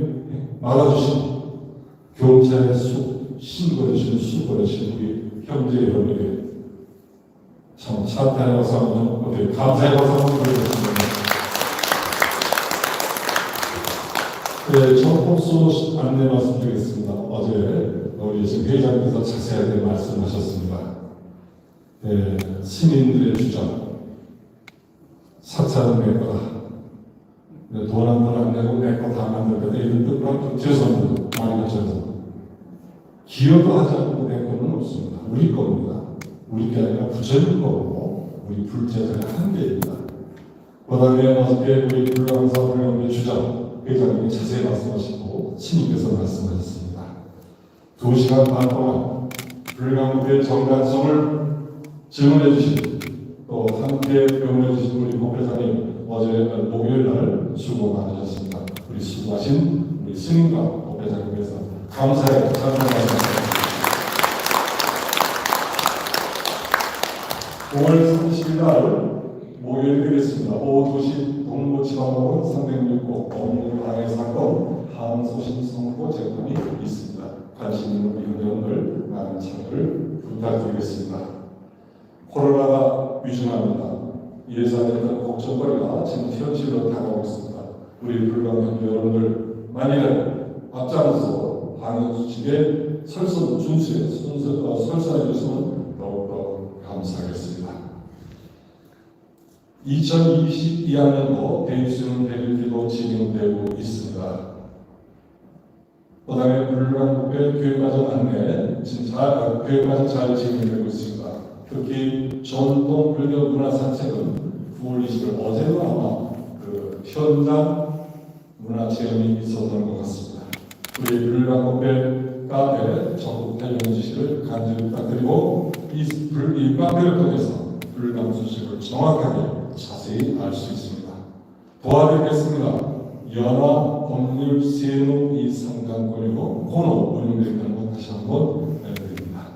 막아주신 경찰의 신고해주신 수고해주신 우리 형제 여러분에게 참 찬탄의 박수 감사의 박수 한번 드리겠습니다. 네, 첫 복수 안내 말씀드리겠습니다. 어제 우리 지금 회장님께서 자세하게 말씀하셨습니다. 네, 시민들의 주장, 사찰은 내 거다. 돈 한 번 안 내고 내 거 다 만들 거다. 이런 뜻으로 죄송합니다. 많이 하셔서. 기여도 하지 않고 내 거는 없습니다. 우리 겁니다. 우리 게 아니라 부처님 거고 우리 불제자가 한계입니다. 그 다음에 어저께 우리 불광사 불광의 주장 회장님이 자세히 말씀하시고 스님께서 말씀하셨습니다. 2시간 반 동안 불광의 정관성을 증언해 주신 또 함께 병원해 주신 우리 법회장님 어제 목요일 날 수고 많으셨습니다. 우리 수고하신 우리 스님과 법회장님께서 감사의 참여하셨습니다. 5월 30일 날 목요일 되겠습니다. 오후 2시 동부지방법원 306호 법률방해 사건 항소심 선고 재판이 있습니다. 관심 있는 우리 회원들 많은 참여를 부탁드리겠습니다. 코로나가 위중합니다. 예상했던 걱정거리가 지금 현실로 다가오고 있습니다. 우리 불광 여러분들 만일에 앞장서 방역수칙에 설선해 주시면 더욱더 감사하겠습니다. 2022학년도 대입수능 대일기도 진행되고 있습니다. 그 다음에 불광국회 교육과정 안내 교육과정 잘 진행되고 있습니다. 특히 전통 불교 문화 산책은 9월 20일 어제도 아마 그 현장 문화 체험이 있었던 것 같습니다. 우리 불광국회 카페 전국 활용해 주시기를 간절히 부탁드리고 이 카페를 통해서 불광 소식을 정확하게 자세히 알 수 있습니다. 도와드리겠습니다. 연화 법률 세무 이 상관권이고 코너 운영되는 것 다시 한번 알려드립니다.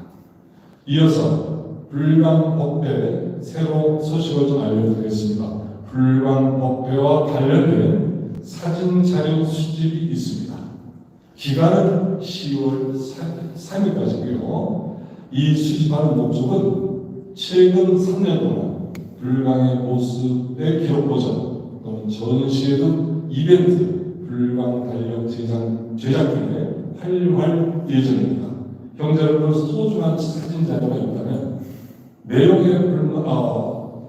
이어서 불광법회 새로운 소식을 좀 알려드리겠습니다. 불광법회와 관련된 사진 자료 수집이 있습니다. 기간은 10월 3일까지고요. 이 수집하는 목적은 최근 3년 동안 불광의 모습의 기록 버전 또는 전시회 등 이벤트 불광 달력 제작에 활용할 예정입니다. 형제여러분 소중한 사진 자료가 있다면 내용에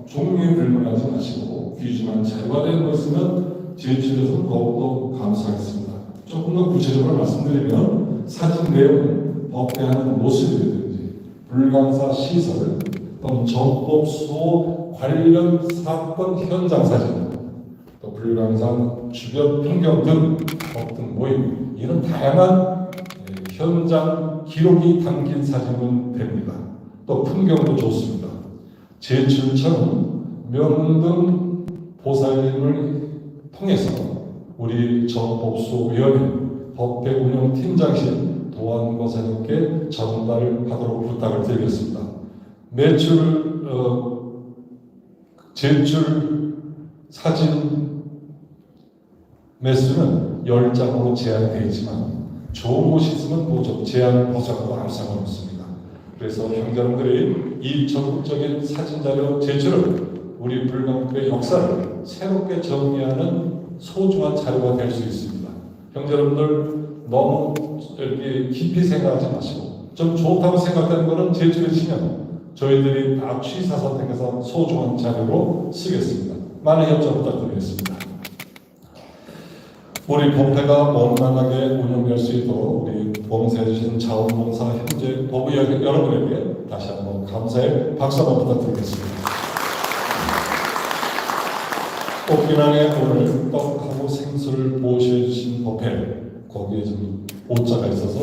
종류에 불문하지 마시고 귀중한 자료가 되는 거 있으면 제출해서 더욱더 감사하겠습니다. 조금 더 구체적으로 말씀드리면 사진 내용은 법대하는 모습이라든지 불광사 시설 또는 정법 수호 관련 사건 현장 사진 또 불광산 주변 풍경 등 어떤 모임 이런 다양한 현장 기록이 담긴 사진은 됩니다. 또 풍경도 좋습니다. 제출처는 명등 보살님을 통해서 우리 정법수위원회 법대 운영팀장실 도안고사님께 전달하도록 부탁을 드리겠습니다. 제출 사진 매수는 10장으로 제한되어 있지만 좋은 곳이 있으면 뭐 제한을 벗어나도 아무 상관없습니다. 그래서 형제님들이 이 적극적인 사진자료 제출을 우리 불광국의 역사를 새롭게 정리하는 소중한 자료가 될 수 있습니다. 형제님들 너무 이렇게 깊이 생각하지 마시고 좀 좋다고 생각되는 것은 제출해 주시면 저희들이 다 취사 선택해서 소중한 자료로 쓰겠습니다. 많은 협조 부탁드리겠습니다. 우리 법회가 원만하게 운영될 수 있도록 우리 봉사해 주신 자원봉사 현재 법의 여러분에게 다시 한번 감사의 박수 한번 부탁드리겠습니다. 꽃기란에 오늘 떡하고 생수를 보시해 주신 법회 거기에 좀 오자가 있어서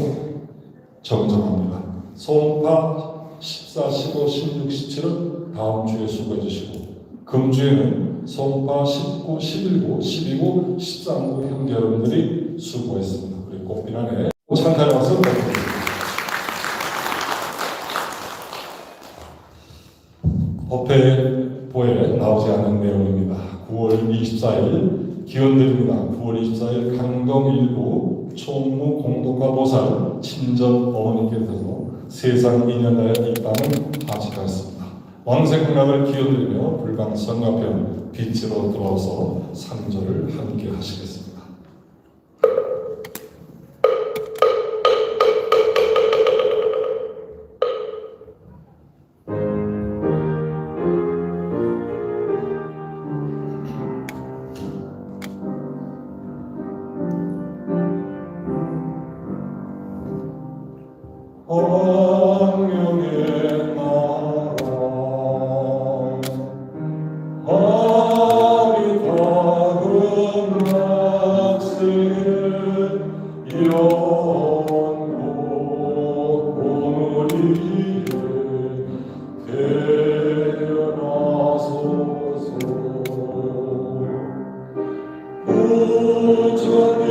정정합니다. 송파 14, 15, 16, 17은 다음 주에 수고해 주시고 금주에는 송파 19, 11구, 12구, 13구 형제 여러분들이 수고했습니다. 우리 꽃비난에 찬탄의 박수 부탁드립니다. 법회보에 나오지 않은 내용입니다. 9월 24일 기원드립니다. 9월 24일 강동 일구 총무 공덕화 보살 친정 어머니께서 세상 인연하여 이 땅을 하직하였습니다. 왕생각을 기원드리며 불광성가편 빛으로 들어와서 상조를 함께 하시겠습니다. 황룡의 나라 아리타금 낙세의 연꽃 오늘이에 태어나소서 부처님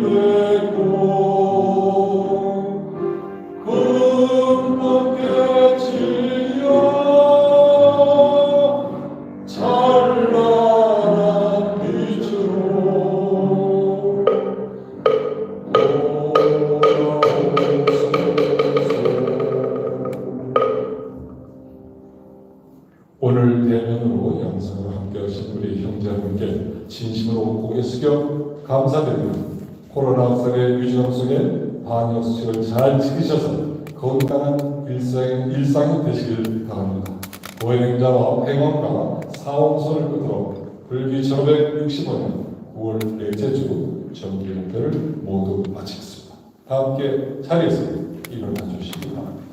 뵙고 금방개지여 찬란한 빛으로 돌아오소서. 오늘 대면으로 영상으로 함께하신 우리 형제분께 진심으로 고개 숙여 감사드립니다. 코로나 확산의 위중함 속에 방역 수칙을 잘 지키셔서 건강한 일상이 되시길 바랍니다. 고행자와 행원가 사원소를 끝으로 불기 1565년 9월 넷째 주 정기 목표를 모두 마치겠습니다. 다 함께 자리에서 일어나 주시기 바랍니다.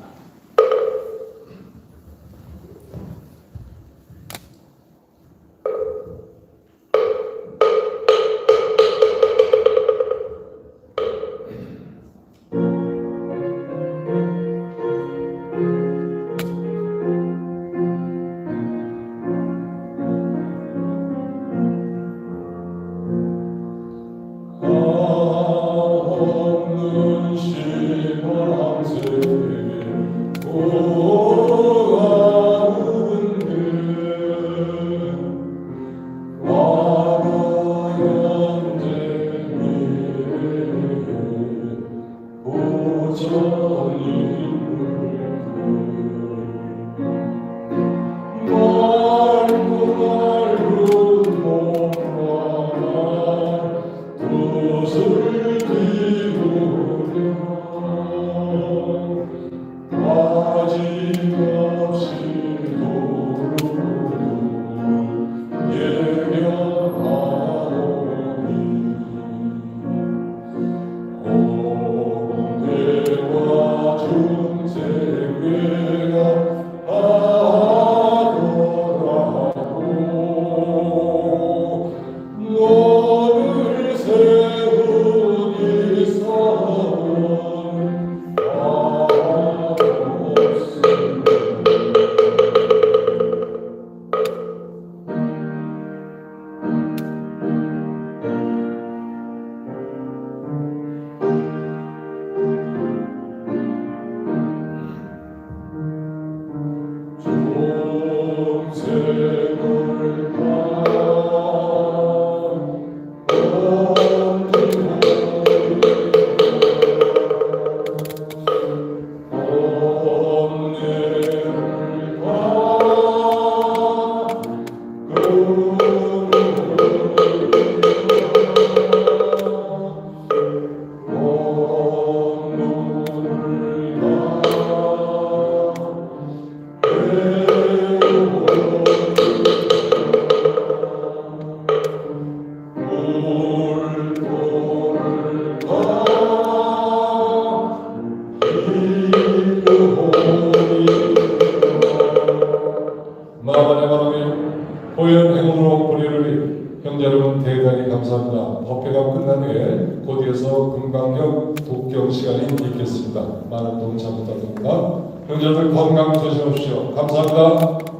없는 시방세계 오가는데 와라연대 미래에 보전이 마반의 바람에 고연 행운으로 보내를 형제 여러분 대단히 감사합니다. 법회가 끝난 후에 곧이어서 금강역 독경 시간이 있겠습니다. 많은 동참 부탁드립니다. 형제들 건강 조심하십시오. 감사합니다.